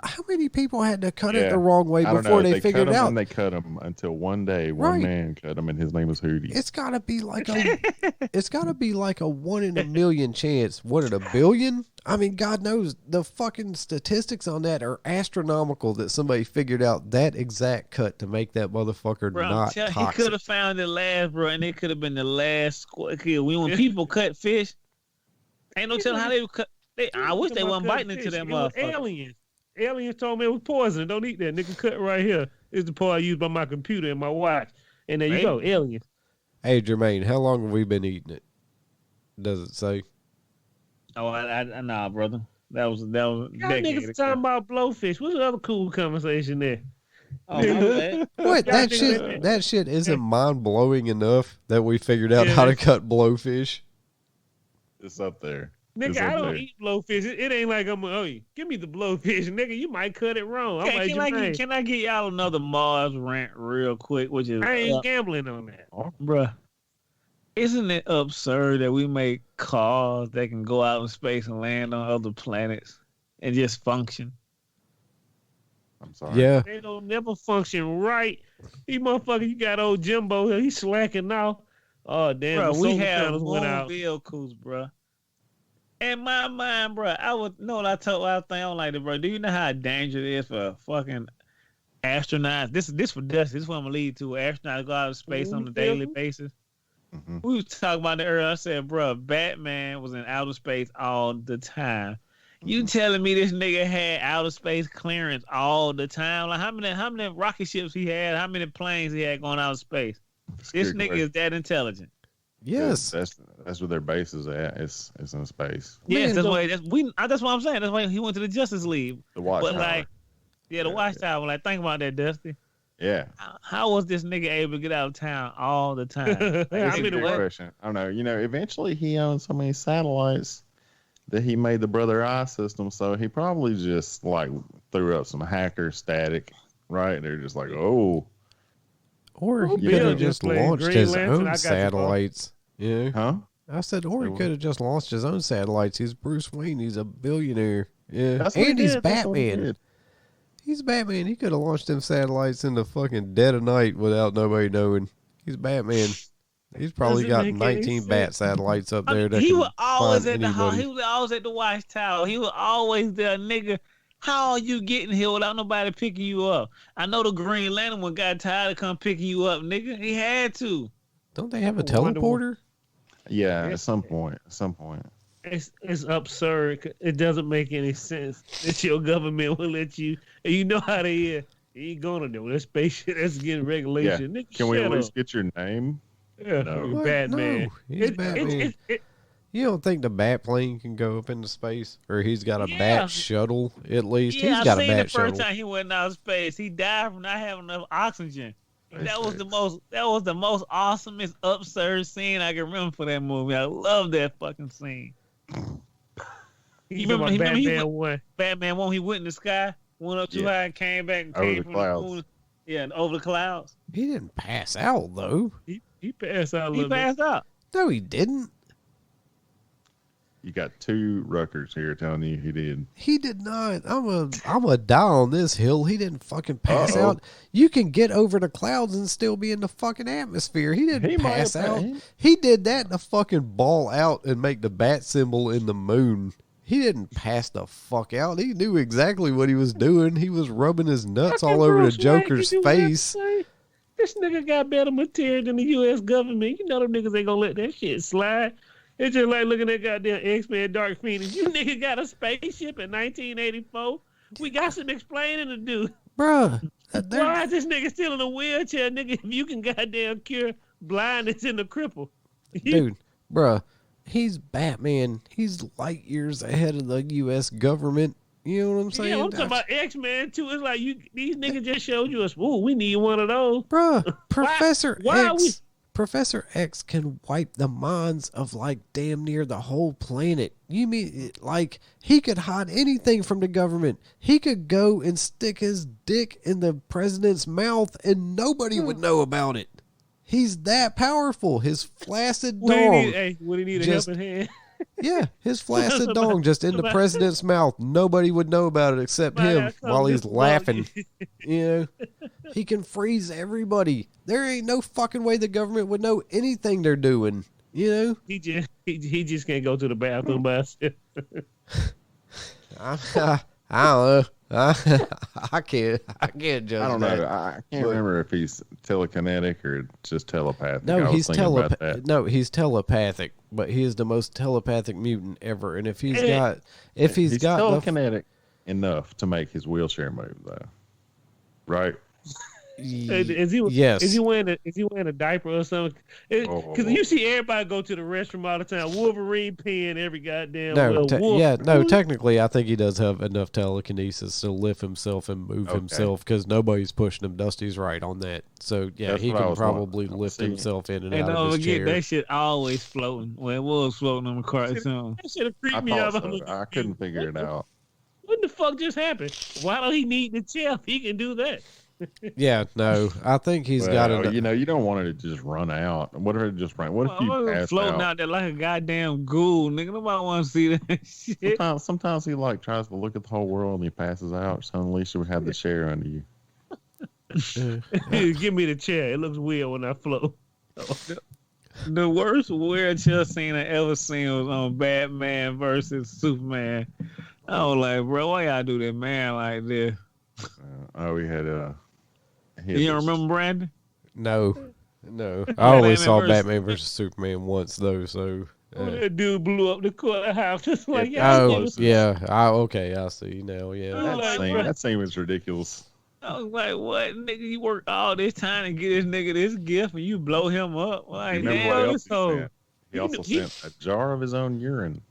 how many people had to cut it the wrong way before they figured it out? And they cut them until one day, one man cut them, and his name was Hootie. It's gotta be like a 1 in a million chance. What, at a billion? I mean, God knows the fucking statistics on that are astronomical. That somebody figured out that exact cut to make that motherfucker not toxic. He could have found it last, bro, and it could have been the last kill. When people cut fish, ain't no telling how they would cut. I wish they wasn't biting into that motherfucker. Aliens told me it was poison. Don't eat that. Nigga, cut right here. It's the part I use by my computer and my watch. And there you go, aliens. Hey, Jermaine, how long have we been eating it? Does it say? Oh, nah, brother. That was Y'all niggas talking about blowfish. What's the other cool conversation there? Oh, my bad. What? That shit isn't mind blowing enough that we figured out how to cut blowfish. It's up there. Nigga, I don't eat blowfish. It ain't like give me the blowfish, nigga. You might cut it wrong. Okay, can I get y'all another Mars rant real quick? Which is I ain't gambling on that, bruh. Isn't it absurd that we make cars that can go out in space and land on other planets and just function? I'm sorry. Yeah. They don't never function right. These motherfuckers, you got old Jimbo here. He's slacking now. Oh, damn. Bro, we have went moon out. vehicles, bro. In my mind, bro, I don't like it, bro. Do you know how dangerous it is for fucking astronauts? This for Dusty. This is what I'm gonna lead to. Astronauts go out of space on a daily basis. Mm-hmm. We was talking about it earlier. I said, bro, Batman was in outer space all the time. You telling me this nigga had outer space clearance all the time? Like how many rocket ships he had? How many planes he had going out of space? This nigga is that intelligent. Yes, that's where their base is at. It's in space. Yes, that's what I'm saying. That's why he went to the Justice League. The Watchtower. The Watchtower. Like, think about that, Dusty. Yeah. How was this nigga able to get out of town all the time? That's a good question. I don't know. You know, eventually he owned so many satellites that he made the Brother Eye system. So he probably just like threw up some hacker static, right? They're just like, oh. Or he could have just launched his own satellites. Yeah. Huh? I said, or he could have just launched his own satellites. He's Bruce Wayne. He's a billionaire. Yeah. That's and he's Batman. He's Batman. He could have launched them satellites in the fucking dead of night without nobody knowing. He's Batman. He's probably got 19 bat satellites up there. He was always at the house. He was always at the Watchtower. He was always there, nigga. How are you getting here without nobody picking you up? I know the Green Lantern one got tired of come picking you up, nigga. He had to. Don't they have a teleporter? Yeah, at some point. It's absurd. It doesn't make any sense that your government will let you. And you know how they is. You ain't gonna do that spaceship. That's getting regulation. Yeah. Nigga, Can we at least get your name? Yeah, No. Batman. No, he's Batman. You don't think the bat plane can go up into space, or he's got a bat shuttle at least? Yeah, he's got I a seen bat the shuttle. first time he went out of space. He died from not having enough oxygen. That was the most awesomest absurd scene I can remember for that movie. I love that fucking scene. You remember Batman 1? He went in the sky, went up too high, and came back and came from the moon. Yeah, and over the clouds. He didn't pass out though. He passed out. He passed out. No, he didn't. You got two Ruckers here telling you he did. He did not. I'm a die on this hill. He didn't fucking pass out. You can get over the clouds and still be in the fucking atmosphere. He didn't pass out. He did that to fucking ball out and make the bat symbol in the moon. He didn't pass the fuck out. He knew exactly what he was doing. He was rubbing his nuts all over the Joker's face. This nigga got better material than the U.S. government. You know them niggas ain't gonna let that shit slide. It's just like looking at goddamn X-Men Dark Phoenix. You nigga got a spaceship in 1984. We got some explaining to do. Bruh. Why is this nigga still in a wheelchair, nigga, if you can goddamn cure blindness in the cripple? Dude, bruh, he's Batman. He's light years ahead of the U.S. government. You know what I'm saying? Yeah, I'm talking about X-Men, too. It's like these niggas just showed you us, ooh, we need one of those. Bruh, Professor X can wipe the minds of like damn near the whole planet. You mean like he could hide anything from the government? He could go and stick his dick in the president's mouth and nobody would know about it. He's that powerful. His flaccid dong. Would he need a helping hand? Yeah, his flaccid dong just in the president's mouth. Nobody would know about it except him while he's laughing. You know, he can freeze everybody. There ain't no fucking way the government would know anything they're doing. You know, he just can't go to the bathroom by himself. I don't know. I can't judge. I don't know. I can't remember if he's telekinetic or just telepathic. No, he's telepathic, but he is the most telepathic mutant ever. And if he's got telekinetic enough to make his wheelchair move, though, right? Yes. Is he wearing a diaper or something? Because you see everybody go to the restroom all the time. Wolverine peeing every goddamn no. Technically, I think he does have enough telekinesis to lift himself and move himself because nobody's pushing him. Dusty's right on that. So yeah, That's he what I can was probably wondering. lift himself in and And out of don't his forget chair. that shit always floating. Well, it was floating on the cartoon. That should have I creeped me out. thought so. I couldn't figure it out. What the fuck just happened? Why don't he need the chair if he can do that? Yeah, no, I think he's got enough. You know, you don't want it to just run out. What if it just ran? What if you passed floating out? out there like a goddamn ghoul, nigga? Nobody want to see that shit. Sometimes he like tries to look at the whole world and he passes out. So at least you would have the chair under you. Give me the chair. It looks weird when I float. The worst wheelchair scene I ever seen was on Batman versus Superman. I was like, bro, why y'all do that man like this? We had You don't remember Brandon? No. I only saw Batman versus Superman once though. So that dude blew up the courthouse. Just like yeah. I see now. Yeah, that scene was ridiculous. I was like, what, nigga? You worked all this time to get this nigga this gift, and you blow him up? Like, damn, he also sent a jar of his own urine.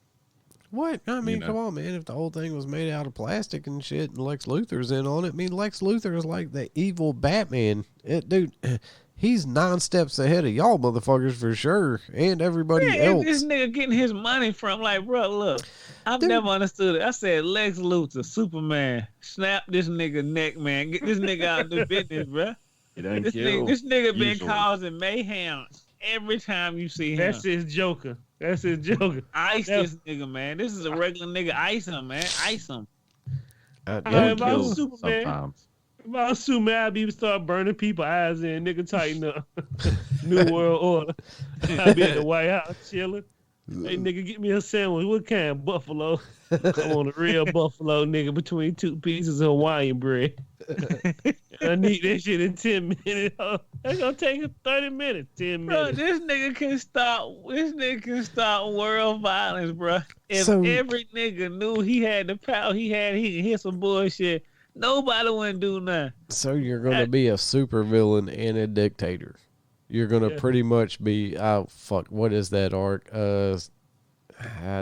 What? I mean, come on, man. If the whole thing was made out of plastic and shit and Lex Luthor's in on it, I mean, Lex Luthor is like the evil Batman. Dude, he's 9 steps ahead of y'all motherfuckers for sure, and everybody else. This nigga getting his money from, like, bro, look, I've never understood it. I said, Lex Luthor, Superman, snap this nigga neck, man. Get this nigga out of the business, bro. This nigga been causing mayhem every time you see him. That's his Joker. Ice this nigga, man. This is a regular nigga. Ice him, man. Ice him. If I was Superman, I'd be start burning people eyes in. Nigga, tighten up. New World Order. I'd be at the White House chilling. Hey, nigga, get me a sandwich. What kind? Buffalo. I want a real buffalo, nigga, between 2 pieces of Hawaiian bread. I need that shit in 10 minutes. That's gonna take 30 minutes. 10 minutes. Bro, this nigga can stop world violence, bro. If every nigga knew he had the power he can hit some bullshit, nobody wouldn't do nothing. So you're gonna be a supervillain and a dictator. You're gonna pretty much be what is that arc?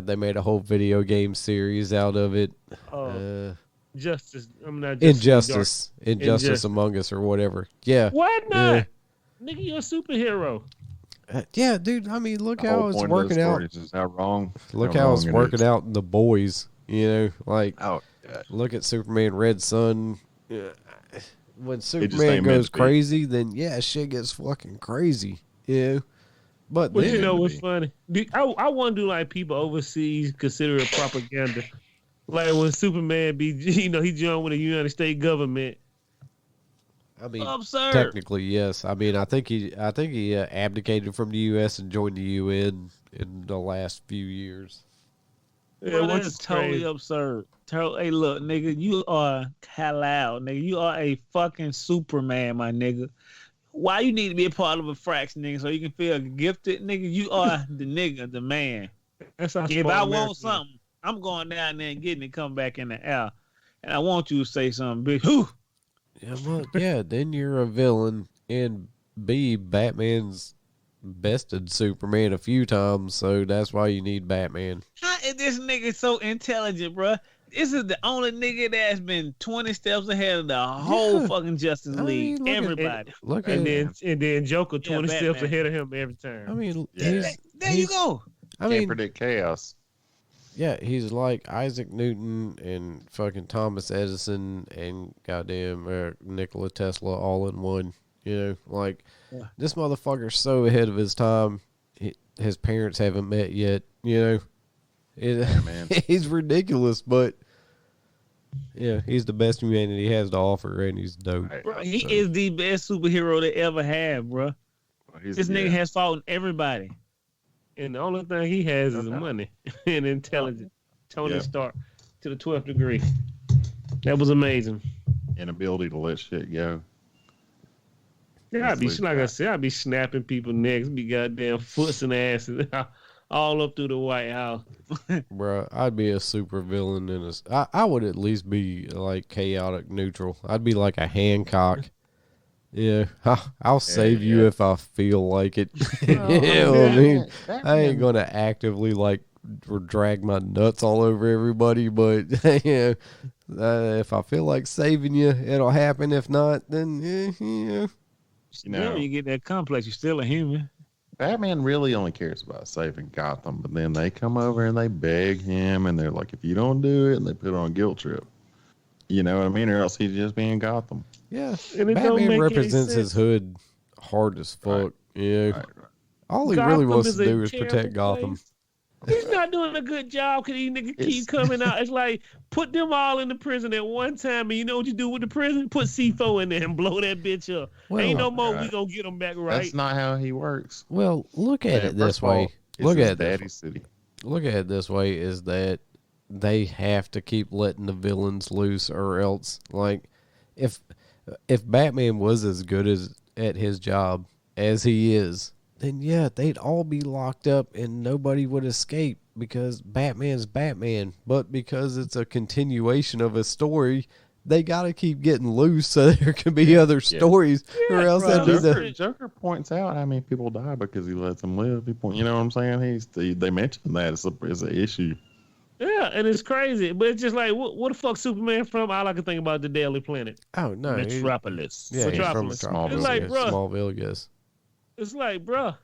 They made a whole video game series out of it. Justice. I'm not Injustice Among Us or whatever. Yeah. Why not? Nigga, you're a superhero. Yeah, dude. I mean, look how it's working out. Is that wrong? Look how it's working out in The Boys. You know, like look at Superman Red Son. When Superman goes crazy, then shit gets fucking crazy. Yeah. But you know what's funny? I want to do like people overseas consider it propaganda. Like when Superman he joined with the United States government. I mean, absurd. Technically, yes. I mean, I think he abdicated from the U.S. and joined the UN in the last few years. Bro, that's totally absurd. Hey, look, nigga, you are Kal-El, nigga. You are a fucking Superman, my nigga. Why you need to be a part of a fraction, nigga, so you can feel gifted, nigga? You are the nigga, the man. If I want something, I'm going down there and getting it, come back in the air. And I want you to say something big. Whew. Yeah, well, then you're a villain, and B, Batman's bested Superman a few times, so that's why you need Batman. How is this nigga so intelligent, bro? This is the only nigga that's been 20 steps ahead of the whole fucking Justice League. Everybody. And then Joker 20 steps ahead of him every time. I mean, there you go. Can't predict chaos. Yeah, he's like Isaac Newton and fucking Thomas Edison and goddamn Nikola Tesla all in one. You know, like this motherfucker's so ahead of his time. His parents haven't met yet. You know, man. He's ridiculous, but yeah, he's the best humanity has to offer, and he's dope. Bro, he is the best superhero they ever had, bro. This nigga has fought everybody. And the only thing he has is money and intelligence. Tony Stark to the 12th degree. That was amazing. And ability to let shit go. Yeah, I'd be snapping people's necks, be goddamn foots and asses all up through the White House. Bro, I'd be a super villain I would at least be like chaotic neutral. I'd be like a Hancock. Yeah, I'll save you yeah. if I feel like it. You Well, know what I mean? I ain't Batman- gonna actively like drag my nuts all over everybody, but yeah, if I feel like saving you, it'll happen. If not, then yeah. Then when you get that complex, you're still a human. Batman really only cares about saving Gotham, but then they come over and they beg him, and they're like, "If you don't do it," and they put it on a guilt trip. You know what I mean? Or else he's just being Gotham. Yeah, And it don't Batman make any represents his sense. hood hard as fuck. Right. Yeah, Right. all he Gotham really wants is to a do is terrible protect Gotham. place. He's not doing a good job because these niggas It's- keep coming out. It's like, put them all in the prison at one time, and you know what you do with the prison? Put C4 in there and blow that bitch up. Well, Ain't no more, we right. gonna get them back right. That's not how he works. Well, look at Man, it this first of all, way. it's Look his at it this daddy's city. Look at it this way: is that they have to keep letting the villains loose, or else, like, if Batman was as good as at his job as he is, then yeah, they'd all be locked up and nobody would escape because Batman's Batman. But because it's a continuation of a story, they got to keep getting loose so there can be other stories, or else bro. that'd be the Joker points out how many people die because he lets them live. You know what I'm saying? They mentioned that it's an issue. Yeah, and it's crazy. But it's just like, what the fuck Superman from? All I can think about the Daily Planet. oh no, Metropolis. yeah, he's from Metropolis. Smallville. It's like, yeah, bruh. Smallville, yes. It's like, bruh.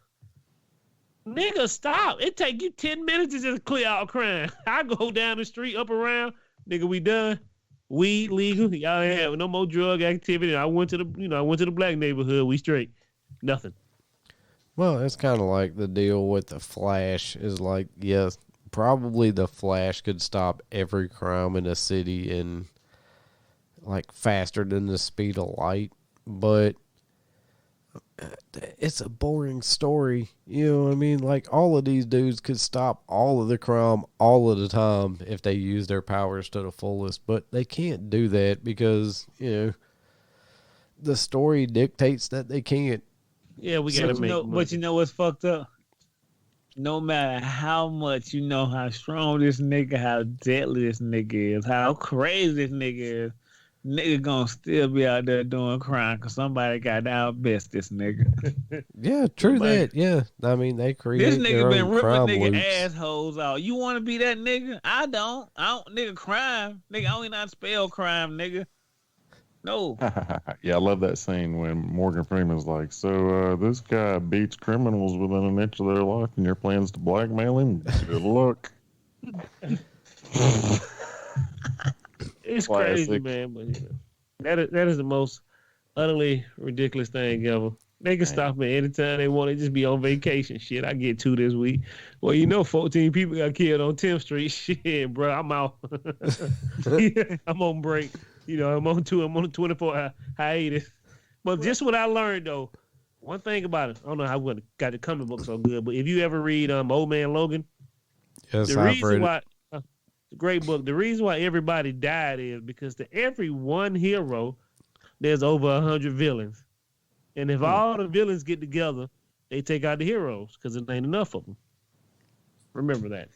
Nigga, stop. It take you 10 minutes to just clear out crime. I go down the street, up around. Nigga, we done. Weed legal. Y'all ain't having no more drug activity. I went to the black neighborhood. We straight. Nothing. Well, it's kind of like the deal with the Flash is like, yes, probably the Flash could stop every crime in a city in like faster than the speed of light, but it's a boring story. You know what I mean? Like, all of these dudes could stop all of the crime all of the time if they use their powers to the fullest, but they can't do that because, you know, the story dictates that they can't. Yeah, we gotta make money. But you know what's fucked up? No matter how much you know how strong this nigga, how deadly this nigga is, how crazy this nigga is, nigga gonna still be out there doing crime because somebody got to outbest this nigga. Yeah, true that. Yeah, I mean, they create This their nigga been own ripping crime nigga loops. assholes out. You want to be that nigga? I don't. Nigga, crime. Nigga, I only not spell crime, nigga. No. Yeah, I love that scene when Morgan Freeman's like, "So this guy beats criminals within an inch of their life, and your plans to blackmail him? Good luck." It's Classic. crazy, man. But you know, that is the most utterly ridiculous thing ever. They can stop me anytime they want to. Just be on vacation. Shit, I get 2 this week. Well, you know, 14 people got killed on 10th Street. Shit, bro, I'm out. I'm on break. You know, I'm on a 24-hour hiatus. But just what I learned, though, one thing about it, I don't know how I got the comic book so good, but if you ever read Old Man Logan, Yes, the I've reason read why, it's a great book, the reason why everybody died is because to every one hero, there's over 100 villains. And if all the villains get together, they take out the heroes because it ain't enough of them. Remember that.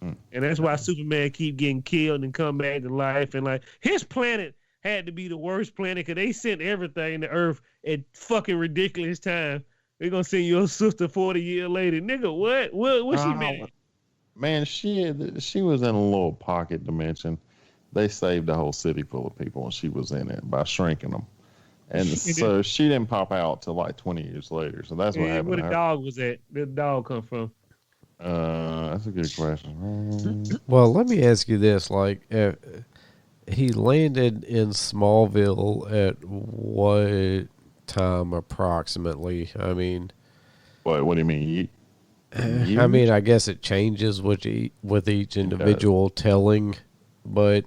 And that's why Superman keep getting killed and come back to life. And like, his planet had to be the worst planet because they sent everything to Earth at fucking ridiculous time. They're gonna send your sister 40 years later. Nigga, what? What she meant? Man, she was in a little pocket dimension. They saved a whole city full of people, and she was in it by shrinking them. And so she didn't pop out till like 20 years later. So that's what happened. Where the dog was at? Where the dog come from? That's a good question. Well, let me ask you this: like, he landed in Smallville at what time approximately? I mean, What do you mean? I mean, I guess it changes with each individual telling, but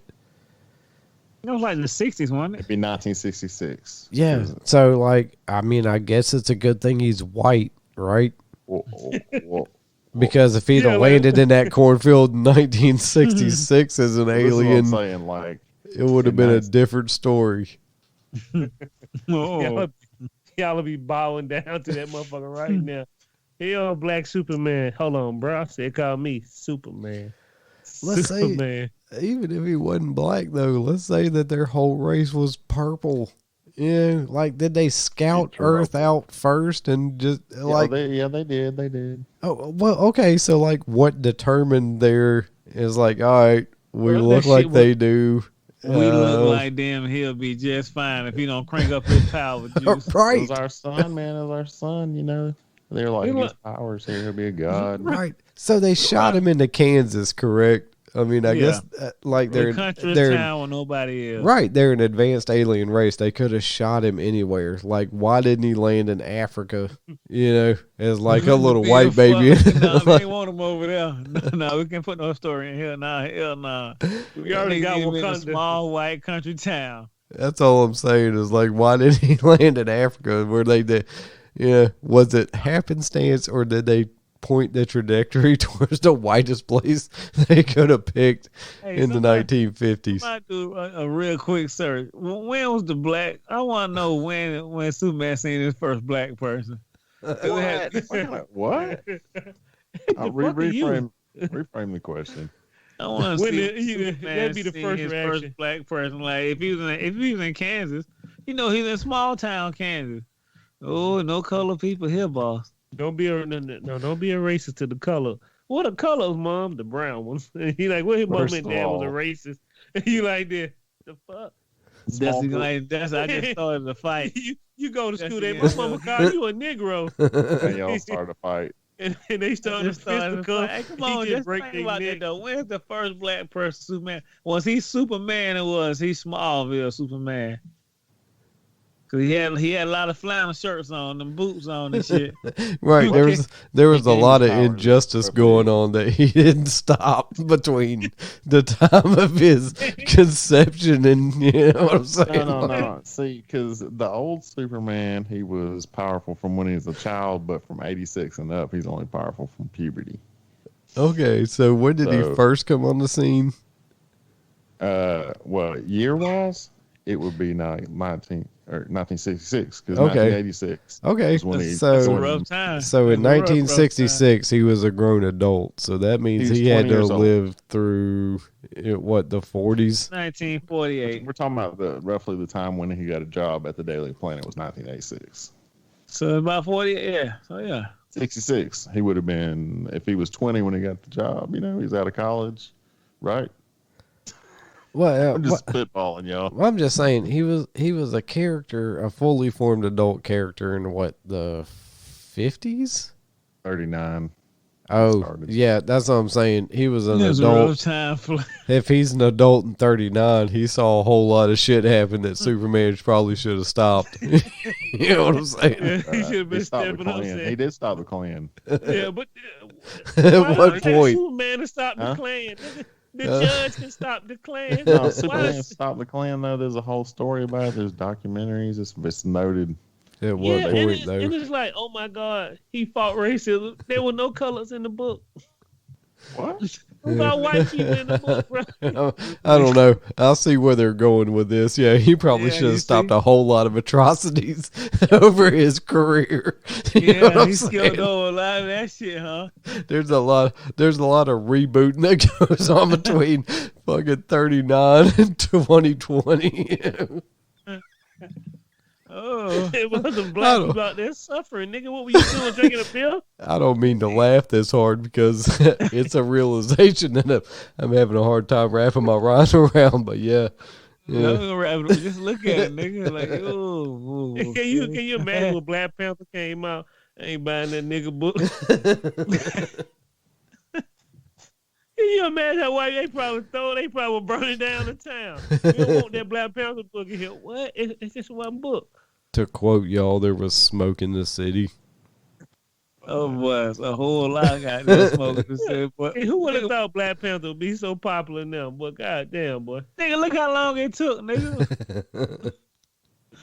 It was like in the 60s, wasn't it? It'd be 1966. yeah. So, like, I mean, I guess it's a good thing he's white, right? Well, Because if he'd have landed in that cornfield in 1966 as an this is what I'm alien, saying, like, it would have been a different story. Y'all will be bowing down to that motherfucker right now. Hell, Black Superman. Hold on, bro. I said call me Superman. Let's say, even if he wasn't black, though, let's say that their whole race was purple. Yeah, like did they scout Earth out first and just like? They did. They did. Oh well, okay. So like, what determined there is like, all right, we look like they do. We look like them. He'll be just fine if he don't crank up his power juice. Right. It was our son, man. It was our son. You know, they're like his powers here. He'll be a god. Right. So they shot him into Kansas, correct? I mean, I guess like they're town where nobody is. Right, they're an advanced alien race. They could have shot him anywhere. Like, why didn't he land in Africa? You know, as like a little white baby. No, we ain't want him over there. No, we can't put no story in here. Nah, hell nah. We already got one in a small white country town. That's all I'm saying is like, why didn't he land in Africa? Where they did? Yeah, was it happenstance or did they point the trajectory towards the whitest place they could have picked in the 1950s? I might do a real quick search. When was the black? I want to know when Superman seen his first black person. What? Reframe the question. I want to see that'd be the first reaction. First black person. Like if he was in Kansas, you know, he's in small town Kansas. Oh, no color people here, boss. Don't be a racist to the color. What are colors, Mom? The brown ones. He like, what his mom and dad was a racist. You like that? The fuck? That's I just started the fight. You go to school, my mama called you a Negro. And y'all started a fight. And they started fisticuffs. Hey, come on, just think about that though. When's the first black person Superman? Was he Superman or was he Smallville Superman? Cause he had a lot of flannel shirts on, them boots on and shit. Right, there was a lot of injustice going on that he didn't stop between the time of his conception and you know what I'm saying. No. See, because the old Superman, he was powerful from when he was a child, but from 86 and up, he's only powerful from puberty. Okay, so when did he first come on the scene? Well, year wise, it would be 1966 because 1986. Okay, so rough time. So in 1966 he was a grown adult. So that means he had to live through the 40s. 1948. We're talking about roughly the time when he got a job at the Daily Planet was 1986. So about 40, yeah. So yeah. 66. He would have been if he was 20 when he got the job. You know, he's out of college, right? Well, I'm just spitballing, y'all. I'm just saying he was a character, a fully formed adult character in the 50s? 39. Oh, yeah, that's what I'm saying. He was an adult. If he's an adult in 39, he saw a whole lot of shit happen that Superman probably should have stopped. You know what I'm saying? He should have been stepping up. He did stop the Klan. Yeah, but at what point? Superman to stop the Klan. The judge can stop the Klan. No, Superman stopped the Klan, though. There's a whole story about it. There's documentaries. It's noted. At what point, though? And it's like, oh, my God, he fought racism. There were no colors in the book. What? About white people in the book, bro. I don't know. I'll see where they're going with this. Yeah, he probably should have stopped a whole lot of atrocities over his career. Yeah, he skilled over a lot of that shit, huh? There's a lot of rebooting that goes on between fucking 39 and 2020. Oh, it wasn't black people out there suffering, nigga. What were you doing, drinking a pill? I don't mean to laugh this hard because it's a realization that I'm having a hard time wrapping my rhymes around. But yeah. Just look at it, nigga. Like, ooh. Can you imagine when Black Panther came out? I ain't buying that nigga book. Can you imagine how white they probably were burning down the town? You don't want that Black Panther book in here. What? It's just one book. To quote y'all, there was smoke in the city. Oh, boy, it's a whole lot got there smoke in the city. Boy. Hey, who would have thought Black Panther would be so popular now? But goddamn, boy. Nigga, look how long it took, nigga.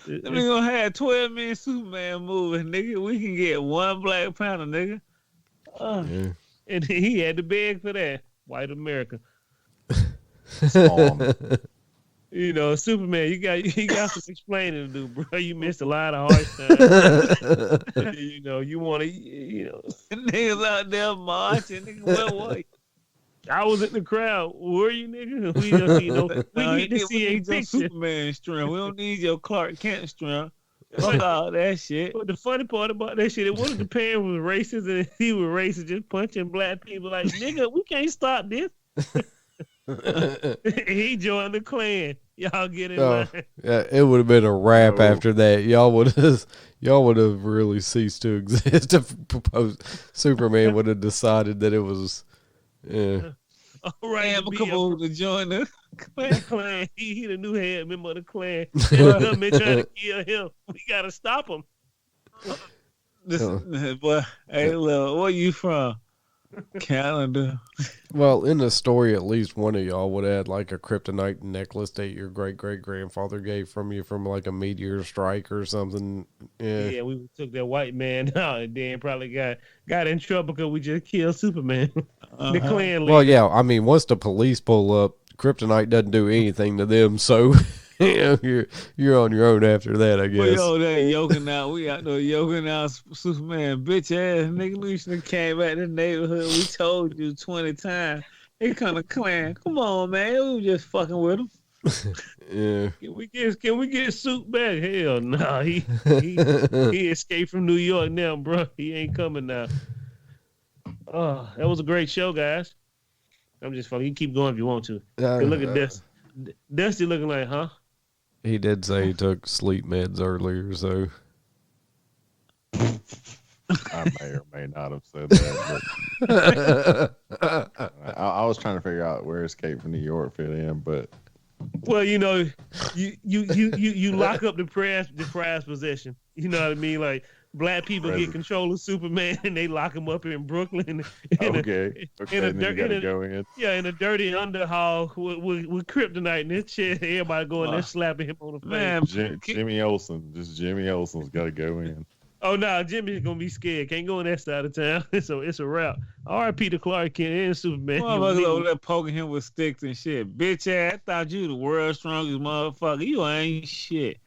Nigga gonna have 12 minute Superman movie, nigga. We can get one Black Panther, nigga. Yeah. And he had to beg for that. White America. You know, Superman, you got some explaining to do, bro. You missed a lot of hard times. You know, you want to, niggas out there marching. Nigga, where were you? I was in the crowd. Were you, nigga? We don't need no. We need to see a your picture. Superman strength. We don't need your Clark Kent strength. Fuck all that shit. But the funny part about that shit, it wasn't the parent was racist and he was racist, just punching black people. Like, nigga, we can't stop this. He joined the Klan. Y'all get in line. Yeah, it would have been a wrap after that. Y'all would have really ceased to exist if Superman would have decided that it was. Yeah. All right, I'm come over to join the Klan. He the new head member of the Klan. The government trying to kill him. We gotta stop him. Boy, hey, look, where you from? Canada. Well, in the story, at least one of y'all would have had like a kryptonite necklace that your great-great-grandfather gave from you from like a meteor strike or something. Yeah, we took that white man out and then probably got in trouble because we just killed Superman. The Klan leader. Well, yeah, I mean, once the police pull up, kryptonite doesn't do anything to them, so you're on your own after that, I guess. We over there yoking out. We out there yoking out Superman, bitch ass nigga. We should have came back to the neighborhood. We told you 20 times. They kind of Klan. Come on, man. We was just fucking with him. Yeah. Can we get Suit back? Hell no. Nah. He escaped from New York now, bro. He ain't coming now. Oh, that was a great show, guys. I'm just fucking. You keep going if you want to. Hey, look at this. Dusty looking like, huh? He did say he took sleep meds earlier, so. I may or may not have said that. But I was trying to figure out where Escape from New York fit in, but. Well, you know, you lock up the prized possession. You know what I mean? Like black people get control of Superman and they lock him up in Brooklyn. In a dirty underhaul with kryptonite and this shit. Everybody going there slapping him on the face. Man, Jimmy Olsen's got to go in. Oh no, Jimmy's gonna be scared. Can't go in that side of town. So it's a wrap. R.I.P. to Clark Kent and Superman. Motherfuckers over there poking him with sticks and shit. Bitch ass, I thought you the world's strongest motherfucker. You ain't shit.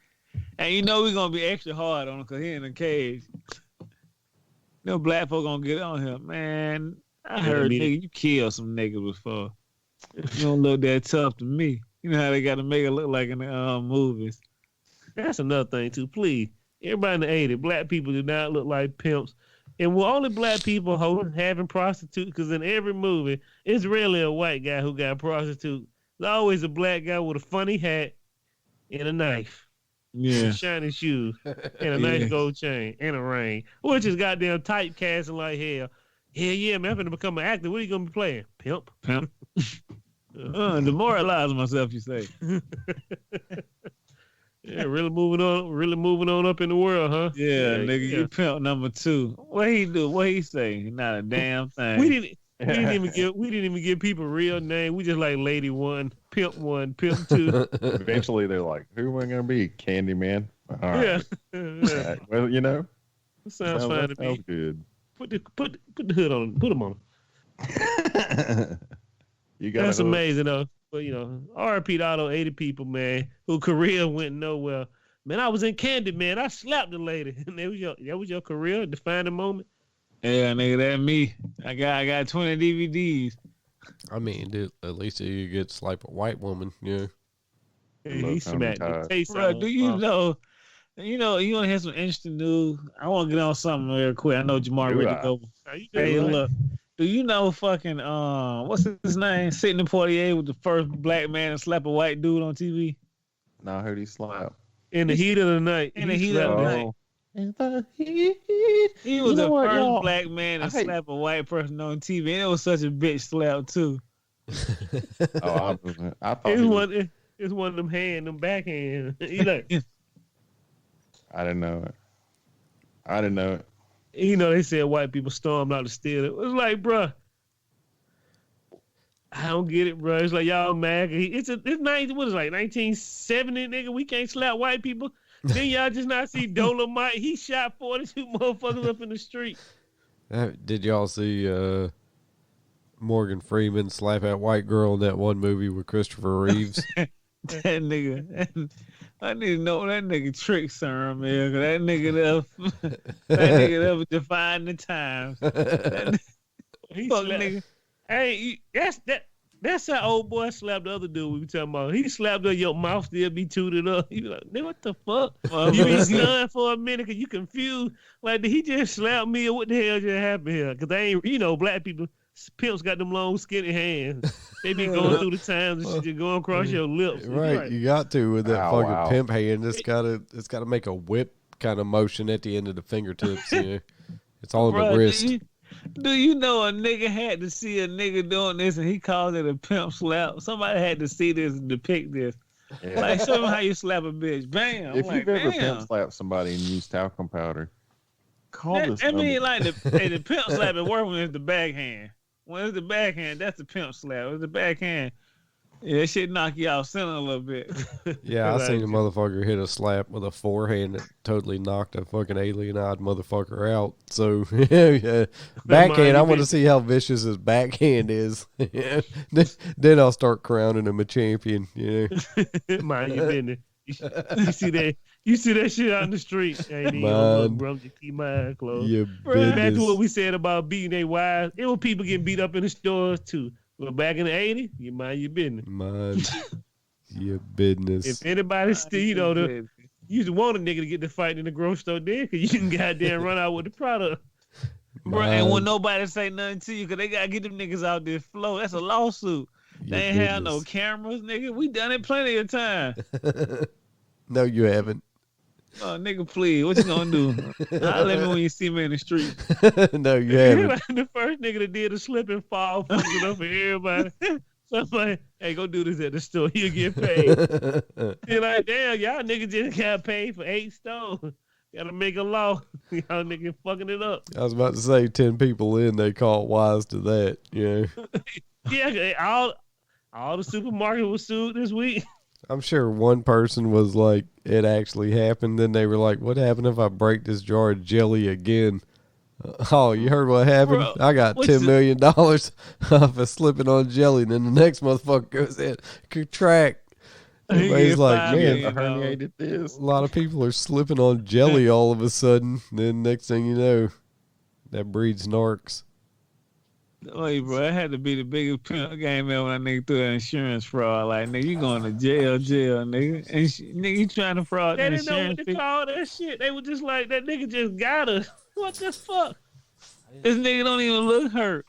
And you know we gonna be extra hard on him because he in a cage. No black folk gonna get on him. Man, I heard nigga, you killed some niggas before. You don't look that tough to me. You know how they gotta make it look like in the movies. That's another thing too, please. Everybody in the 80s, black people do not look like pimps. And we're only black people having prostitutes because in every movie, it's rarely a white guy who got a prostitute. There's always a black guy with a funny hat and a knife. Yeah. Shiny shoes and a nice gold chain and a ring, which is goddamn typecasting like hell. Hell yeah, man, I'm going to become an actor. What are you going to be playing? Pimp. Demoralize myself, you say. Yeah, really moving on up in the world, huh? Yeah, nigga, you pimp number 2. What he do? What he say? Not a damn thing. We didn't even give people real name. We just like Lady 1, Pimp 1, Pimp 2. Eventually, they're like, "Who am I gonna be? Candyman." All right. Yeah. Well, you know, it sounds fine to me. Good. Put the hood on. Put them on. You got. That's amazing though. But you know, R.I.P. to all those 80 people, man, whose career went nowhere. Man, I was in Candy, man. I slapped the lady. And that was your career, defining moment. Yeah, nigga, that me. I got 20 DVDs. I mean, dude, at least you get slap a white woman, yeah. He smacked the taste out. Bro, do you know? You want to hear some interesting news? I want to get on something real quick. I know Jamar ready to go. Hey, look. Do you know fucking what's his name? Sidney Poitier was the first black man to slap a white dude on TV. Now who'd he slap? In the heat of the night. In the heat of the night. He was the first black man to slap a white person on TV, and it was such a bitch slap too. I thought it's one of them them backhand. Like, I didn't know it. You know, they said white people stormed out to steal it. It was like, bruh, I don't get it, bro. It's like y'all mad. It's 1970, nigga. We can't slap white people. Then y'all just not see Dolomite. He shot 42 motherfuckers up in the street. Did y'all see Morgan Freeman slap that white girl in that one movie with Christopher Reeves? That nigga. I need to know that nigga trick serum, man. Cause that nigga that nigga was defying the times. Fuck nigga. Hey, that's how old boy slapped the other dude we were talking about. He slapped her, your mouth still be tooted up. You be like, nigga, what the fuck? You be stunned for a minute because you confused. Like, did he just slap me or what the hell just happened here? Because they ain't, black people, pimps got them long, skinny hands. They be going through the times and shit just going across your lips. Right, Like, you got to with that fucking wow. pimp hand. It's gotta make a whip kind of motion at the end of the fingertips. It's all in the wrist. Do you know a nigga had to see a nigga doing this and he called it a pimp slap? Somebody had to see this and depict this. Yeah. Like, show me how you slap a bitch. Bam. If I'm you've ever pimp slapped somebody and used talcum powder, call this I mean, number. like the pimp slap is worse when it's the backhand. When it's the backhand, that's the pimp slap. It's the backhand. Yeah, that shit knock you out center a little bit. Yeah, I seen a motherfucker hit a slap with a forehand that totally knocked a fucking alien-eyed motherfucker out. So, yeah. Backhand, I want to see how vicious his backhand is. Then I'll start crowning him a champion. Mind your business. You see that? You see that shit out in the street? Ain't even look, bro. Just keep my eyes closed. Back to what we said about beating their wives. It was people getting beat up in the stores too. But back in the 80s, you mind your business. Mind your business. If anybody still, you used to want a nigga to get the fight in the grocery store then, because you can goddamn run out with the product. Bro, and when nobody say nothing to you, because they got to get them niggas out this flow. That's a lawsuit. They ain't have no cameras, nigga. We done it plenty of time. No, you haven't. Oh, nigga, please. What you gonna do? I'll let me when you see me in the street. No, you haven't. Like the first nigga that did a slip and fall, fucking up for everybody. Somebody, hey, go do this at the store. You'll get paid. You're like, damn, y'all niggas just got paid for 8 stones. Gotta make a law. Y'all niggas fucking it up. I was about to say 10 people in, they caught wise to that. Yeah, all the supermarkets was sued this week. I'm sure one person was like, it actually happened. Then they were like, what happened if I break this jar of jelly again? Oh, you heard what happened? Bro, I got $10 million off of slipping on jelly. And then the next motherfucker goes in, contract. Everybody's like, man, herniated this. a lot of people are slipping on jelly all of a sudden. Then next thing you know, that breeds narcs. Wait, bro, that had to be the biggest pimp game ever when I nigga threw an insurance fraud. Like, nigga, you going to jail, nigga. And nigga, you trying to fraud They the didn't know insurance what to call that shit. They were just like, that nigga just got us. What the fuck? This nigga don't even look hurt.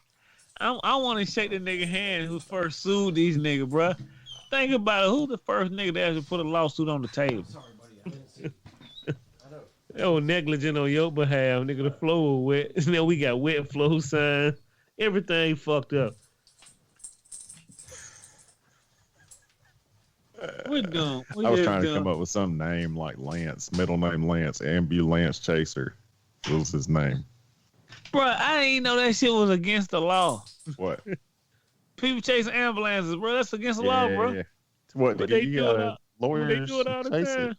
I want to shake the nigga hand who first sued these niggas, bro. Think about it. Who's the first nigga that actually put a lawsuit on the table? That was negligent on your behalf, nigga. The floor was wet. Now we got wet flow signs. Everything fucked up. We're done. I was trying to come up with some name like Lance, middle name Lance, Ambulance Chaser. What was his name? Bro, I didn't know that shit was against the law. What? People chasing ambulances, bro. That's against the law, bro. Yeah. What? But You they do got it. lawyers They do it all the chase time. it.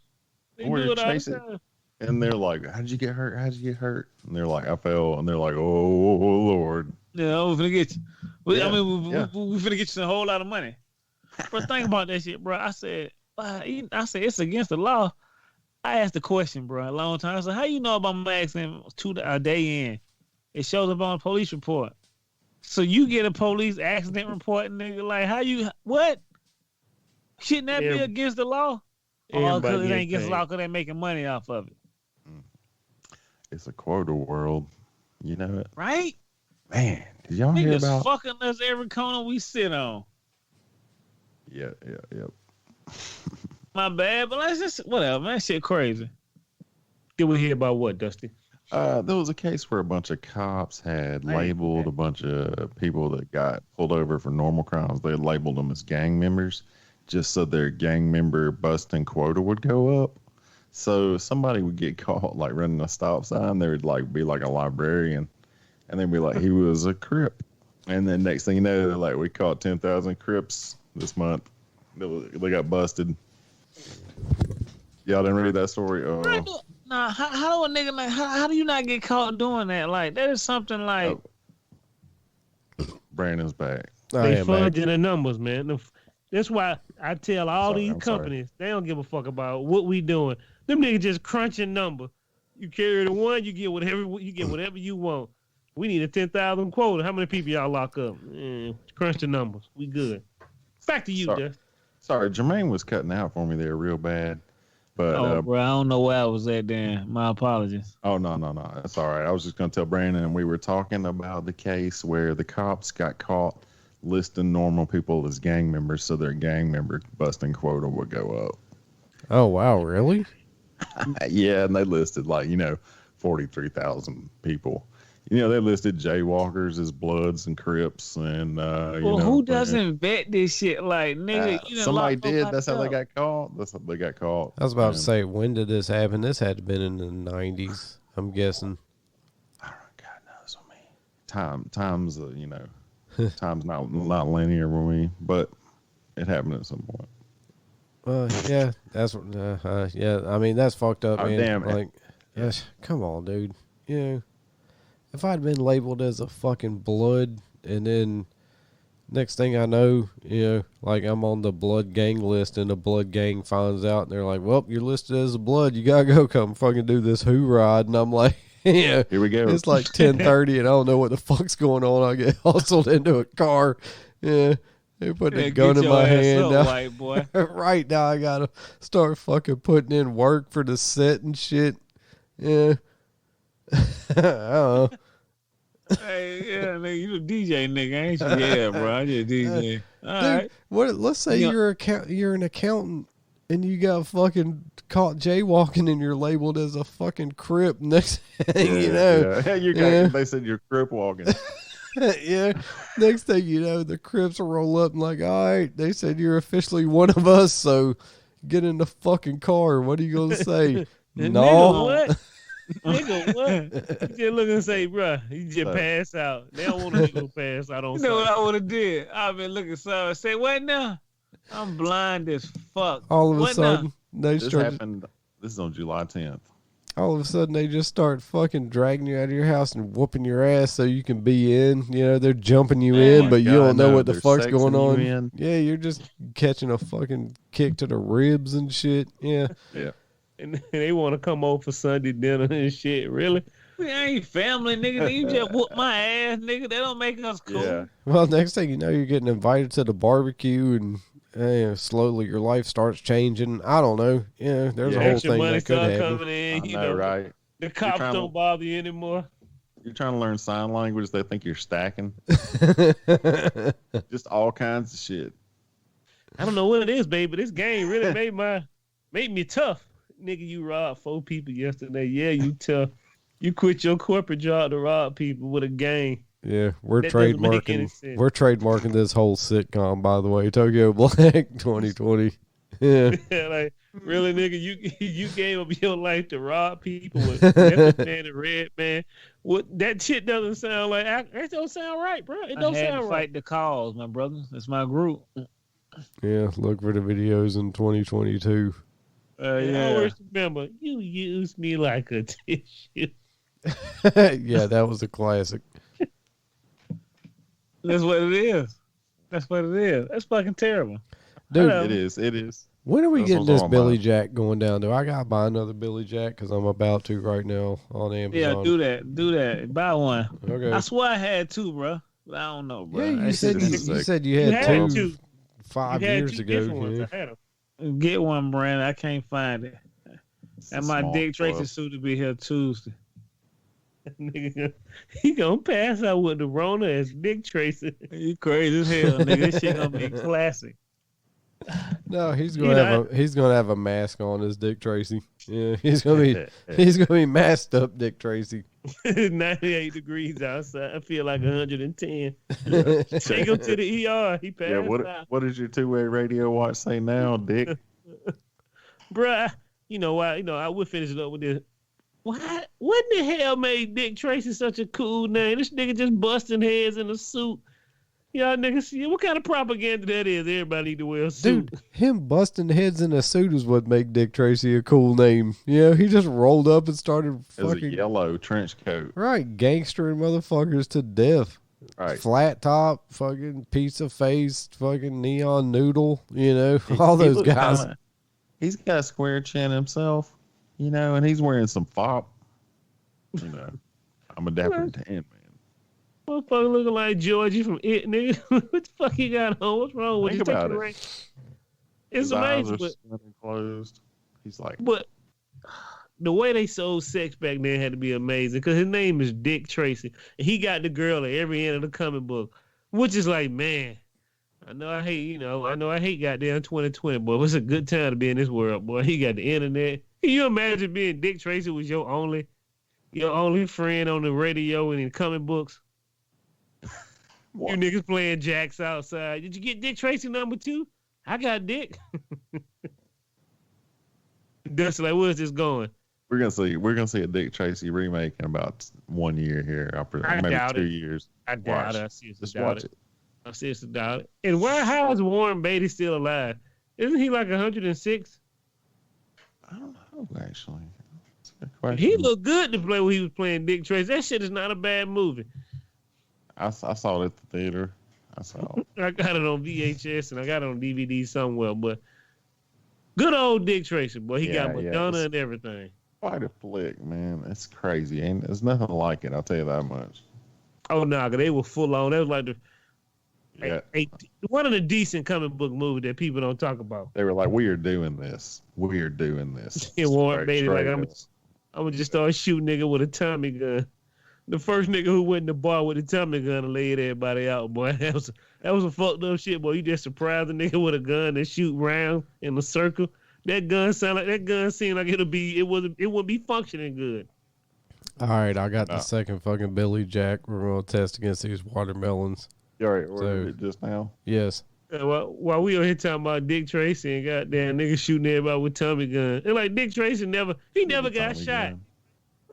They Lawyers do it all chase the it. time. And they're like, how'd you get hurt? How'd you get hurt? And they're like, I fell. And they're like, oh Lord. Yeah, we're finna get you. I Yeah, mean, we yeah. finna get you a whole lot of money. Bro, think about that shit, bro. I said it's against the law. I asked the question, bro, a long time. I said, how you know about my accident a day in? It shows up on a police report. So you get a police accident report, nigga. Like, how you, what? Shouldn't that be against the law? Or because it ain't against the law because they're making money off of it. It's a quota world. You know it? Right? Man, did y'all hear Niggas about? fucking us every corner we sit on. Yeah. My bad, but let's just, whatever, man. That shit crazy. Did we hear about what, Dusty? There was a case where a bunch of cops had labeled a bunch of people that got pulled over for normal crimes. They labeled them as gang members just so their gang member busting quota would go up. So somebody would get caught like running a stop sign. There would like be like a librarian and they'd be like, he was a Crip. And then next thing you know, they're like, we caught 10,000 Crips this month. They got busted. Y'all didn't read that story? Nah, how do a nigga like how do you not get caught doing that? Like that is something like Brandon's back. They fudging the numbers, man. That's why I tell all these I'm companies they don't give a fuck about what we doing. Them niggas just crunching number. You carry the one, you get whatever you want. We need a 10,000 quota. How many people y'all lock up? Crunch the numbers. We good. Back to you, Dust. Sorry, Jermaine was cutting out for me there real bad. But bro, I don't know where I was at then. My apologies. Oh, no. That's all right. I was just going to tell Brandon, and we were talking about the case where the cops got caught listing normal people as gang members, so their gang member busting quota would go up. Oh, wow. Really? Yeah, and they listed 43,000 people. They listed jaywalkers as Bloods and Crips, and who doesn't vet this shit? Like, nigga, somebody did. That's how they got caught. That's how they got caught. I was about to say, when did this happen? This had to have been in the 90s, I'm guessing. God knows what I mean. Time's time's not linear for me, but it happened at some point. Yeah, that's yeah. I mean, that's fucked up, man. Damn it. Like, yes, come on, dude. If I'd been labeled as a fucking Blood, and then next thing I know, like I'm on the Blood gang list, and the Blood gang finds out, and they're like, "Well, you're listed as a Blood. You gotta go come fucking do this who ride." And I'm like, "Yeah, here we go." It's like 10:30, and I don't know what the fuck's going on. I get hustled into a car. Yeah. They put a gun in my hand. Up, white boy. Right now, I gotta start fucking putting in work for the set and shit. Yeah. I don't know. Hey, yeah, nigga, you a DJ nigga, ain't you? Yeah, bro, I just DJ. All Dude, right. Let's say you're an accountant and you got fucking caught jaywalking and you're labeled as a fucking Crip. Next thing they said you're Crip walking. Yeah. Next thing you know, the Crips will roll up and like, all right, they said you're officially one of us, so get in the fucking car. What are you gonna say? No. What? Nigga, what? You just look and say, bruh, you just pass out. They don't want to go pass out on You know what I would have did? I've been looking so say, what now? I'm blind as fuck. All of a what sudden, this happened. This is on July 10th. All of a sudden, they just start fucking dragging you out of your house and whooping your ass so you can be in. They're jumping you in, but you don't know what the fuck's going on. Yeah, you're just catching a fucking kick to the ribs and shit. Yeah. Yeah. And they want to come over for Sunday dinner and shit. Really? We ain't family, nigga. You just whoop my ass, nigga. That don't make us cool. Yeah. Well, next thing you know, you're getting invited to the barbecue, and slowly your life starts changing. I don't know. Yeah, there's a whole thing that could happen. Coming in, I know, right? The cops don't bother you anymore. You're trying to learn sign language. They think you're stacking. Just all kinds of shit. I don't know what it is, baby. This game really made me tough. Nigga, you robbed 4 people yesterday. Yeah, you tough. You quit your corporate job to rob people with a gang. Yeah, we're trademarking this whole sitcom, by the way. Tokyo Black 2020. Yeah. Like, really, nigga, you gave up your life to rob people with Method Man and Red Man. What that shit doesn't sound like. It don't sound right, bro. It don't sound right. Fight the cause, my brother. It's my group. Yeah, look for the videos in 2022. I always remember, you used me like a tissue. Yeah, that was a classic. That's what it is. That's what it is. That's fucking terrible. Dude, it is. When are we getting this Billy Jack going down? Do I got to buy another Billy Jack? Because I'm about to right now on Amazon. Yeah, do that. Buy one. Okay. I swear I had 2, bro. But I don't know, bro. Yeah, you said you had 2 5 years ago. I had them. Get one, Brandon. I can't find it. And my Dick Tracy suit to be here Tuesday. Nigga, he gonna pass out with the Rona as Dick Tracy. You crazy as hell, nigga. This shit gonna be classic. No, he's gonna have a mask on as Dick Tracy. Yeah, he's gonna be masked up Dick Tracy. 98 degrees outside. I feel like 110. Take him to the ER. He passed out. What does your two-way radio watch say now, Dick? Bruh, I would finish it up with this. What in the hell made Dick Tracy such a cool name? This nigga just busting heads in a suit. Y'all niggas see what kind of propaganda that is? Everybody need to wear a suit. Dude, him busting heads in a suit is what made Dick Tracy a cool name. He just rolled up and started fucking... It was a yellow trench coat. Right, gangstering motherfuckers to death. Right. Flat top, fucking pizza face, fucking neon noodle, all those guys. He's got a square chin himself, and he's wearing some fop. I'm a dapper tan, man. Motherfucker looking like Georgie from It, nigga. What the fuck he got on? What's wrong with you? Think about it. It's His eyes amazing, are but, slanted closed. He's like, but the way they sold sex back then had to be amazing because his name is Dick Tracy. And he got the girl at every end of the comic book, which is like, man, I know I hate goddamn 2020, boy. It's a good time to be in this world, boy. He got the internet. Can you imagine being Dick Tracy was your only friend on the radio and in comic books? what? You niggas playing jacks outside. Did you get Dick Tracy number 2? I got Dick. That's like, where's this going? We're gonna see a Dick Tracy remake in about 1 year here. Maybe doubt 2 it. years. I doubt Watch. it. I seriously Just doubt watch it. it. I seriously doubt it. And how is Warren Beatty still alive? Isn't he like 106? I don't know actually. That's a good question. He looked good to play when he was playing Dick Tracy. That shit is not a bad movie. I saw it at the theater. I got it on VHS and I got it on DVD somewhere, but good old Dick Tracy, boy. He got Madonna and everything. Quite a flick, man. It's crazy. Ain't there's nothing like it. I'll tell you that much. Oh no, they were full on. That was like one of the decent comic book movies that people don't talk about. They were like, "We are doing this. We are doing this." And Warren Beatty like, up. I'm gonna just start shooting nigga with a Tommy gun. The first nigga who went in the bar with a Tommy gun and laid everybody out, boy. That was a fucked up shit, boy. You just surprise a nigga with a gun and shoot round in a circle. That gun seemed like it wouldn't be functioning good. All right, I got the second fucking Billy Jack. We're gonna test against these watermelons. You already ordered it just now? Yes. While we over here talking about Dick Tracy and goddamn niggas shooting everybody with Tommy gun. And like Dick Tracy never got shot. Gun.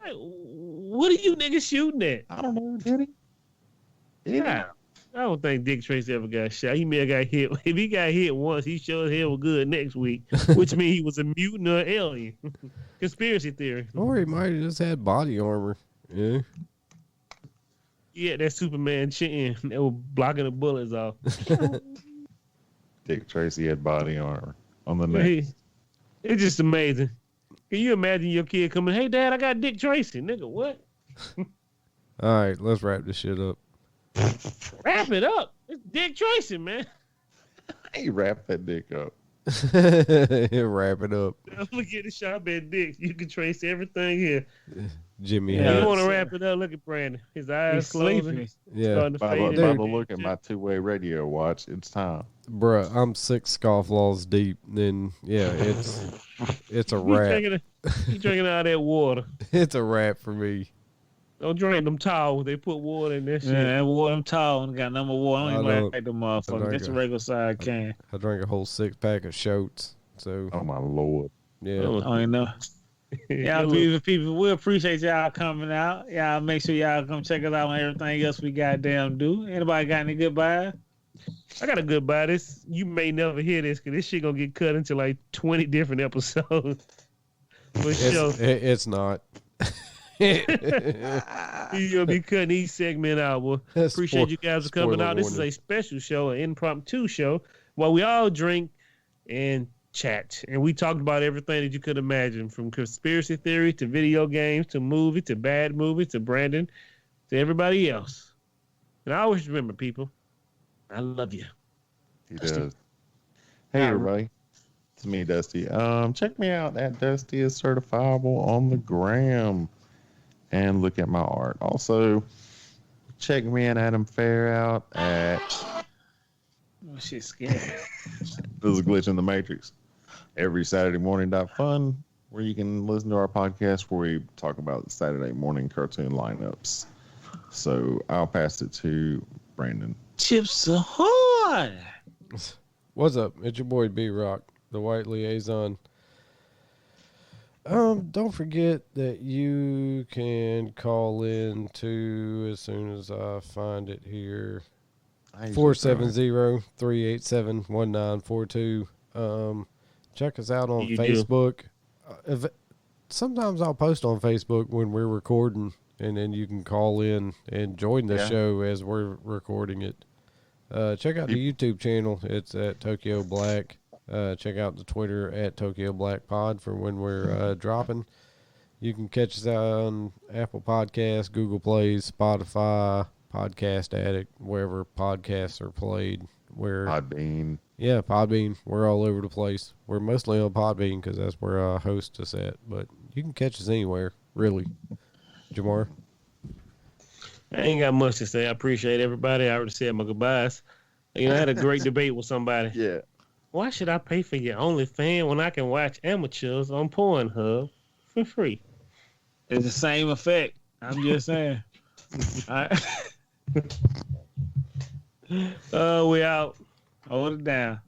Like, what are you niggas shooting at? I don't know, did he? Yeah. I don't think Dick Tracy ever got shot. He may have got hit. If he got hit once, he sure as hell was good next week, which means he was a mutant or alien. Conspiracy theory. Or he might have just had body armor. Yeah. Yeah, that Superman chin that was blocking the bullets off. Dick Tracy had body armor on the neck. It's just amazing. Can you imagine your kid coming, hey, Dad, I got Dick Tracy. Nigga, what? All right, let's wrap this shit up. Wrap it up. It's Dick Tracy, man. He wrapped that dick up. Wrap it up. Look at the shop at Dick's. You can trace everything here. Jimmy. Yeah, you want to wrap it up? Look at Brandon. His eyes closing. Yeah. By the look at my two-way radio watch, it's time. Bruh, I'm 6 scofflaws deep. Then yeah, it's a wrap. You drinking out of that water. It's a wrap for me. Don't drink them towels. They put water in that shit. Yeah, that water, them tall. Got number one. I don't even like them motherfuckers. Just a regular size can. I drank a whole 6-pack of shots. So. Oh my Lord. Yeah. I don't even know. Y'all beautiful people, we appreciate y'all coming out. Y'all make sure y'all come check us out on everything else we goddamn do. Anybody got any goodbye? I got a goodbye. This you may never hear this because this shit gonna get cut into like 20 different episodes. It's not. You're gonna be cutting each segment out. Well, appreciate you guys for coming out. This is a special show, an impromptu show, while we all drink and chat. And we talked about everything that you could imagine, from conspiracy theory to video games to movie to bad movies to Brandon to everybody else. And I always remember, people, I love you. He does. Hey, everybody. It's me, Dusty. Check me out at Dusty is Certifiable on the gram and look at my art. Also, check me and Adam Fair out at... Oh, shit, scared. There's a glitch in the Matrix. Every Saturday morning.fun, where you can listen to our podcast where we talk about the Saturday morning cartoon lineups. So I'll pass it to Brandon. Chips Ahoy! What's up? It's your boy B-Rock, the White Liaison. Don't forget that you can call in too as soon as I find it here. 470-387-1942. Check us out on Facebook. Sometimes I'll post on Facebook when we're recording, and then you can call in and join the show as we're recording it. Check out the YouTube channel. It's at Tokyo Black. Check out the Twitter at Tokyo Black Pod for when we're dropping. You can catch us on Apple Podcasts, Google Play, Spotify, Podcast Addict, wherever podcasts are played. Podbean. Yeah, Podbean. We're all over the place. We're mostly on Podbean because that's where I host us at. But you can catch us anywhere, really. Jamar? I ain't got much to say. I appreciate everybody. I already said my goodbyes. I had a great debate with somebody. Yeah. Why should I pay for your OnlyFans when I can watch amateurs on Pornhub for free? It's the same effect. I'm just saying. We out. Hold it down.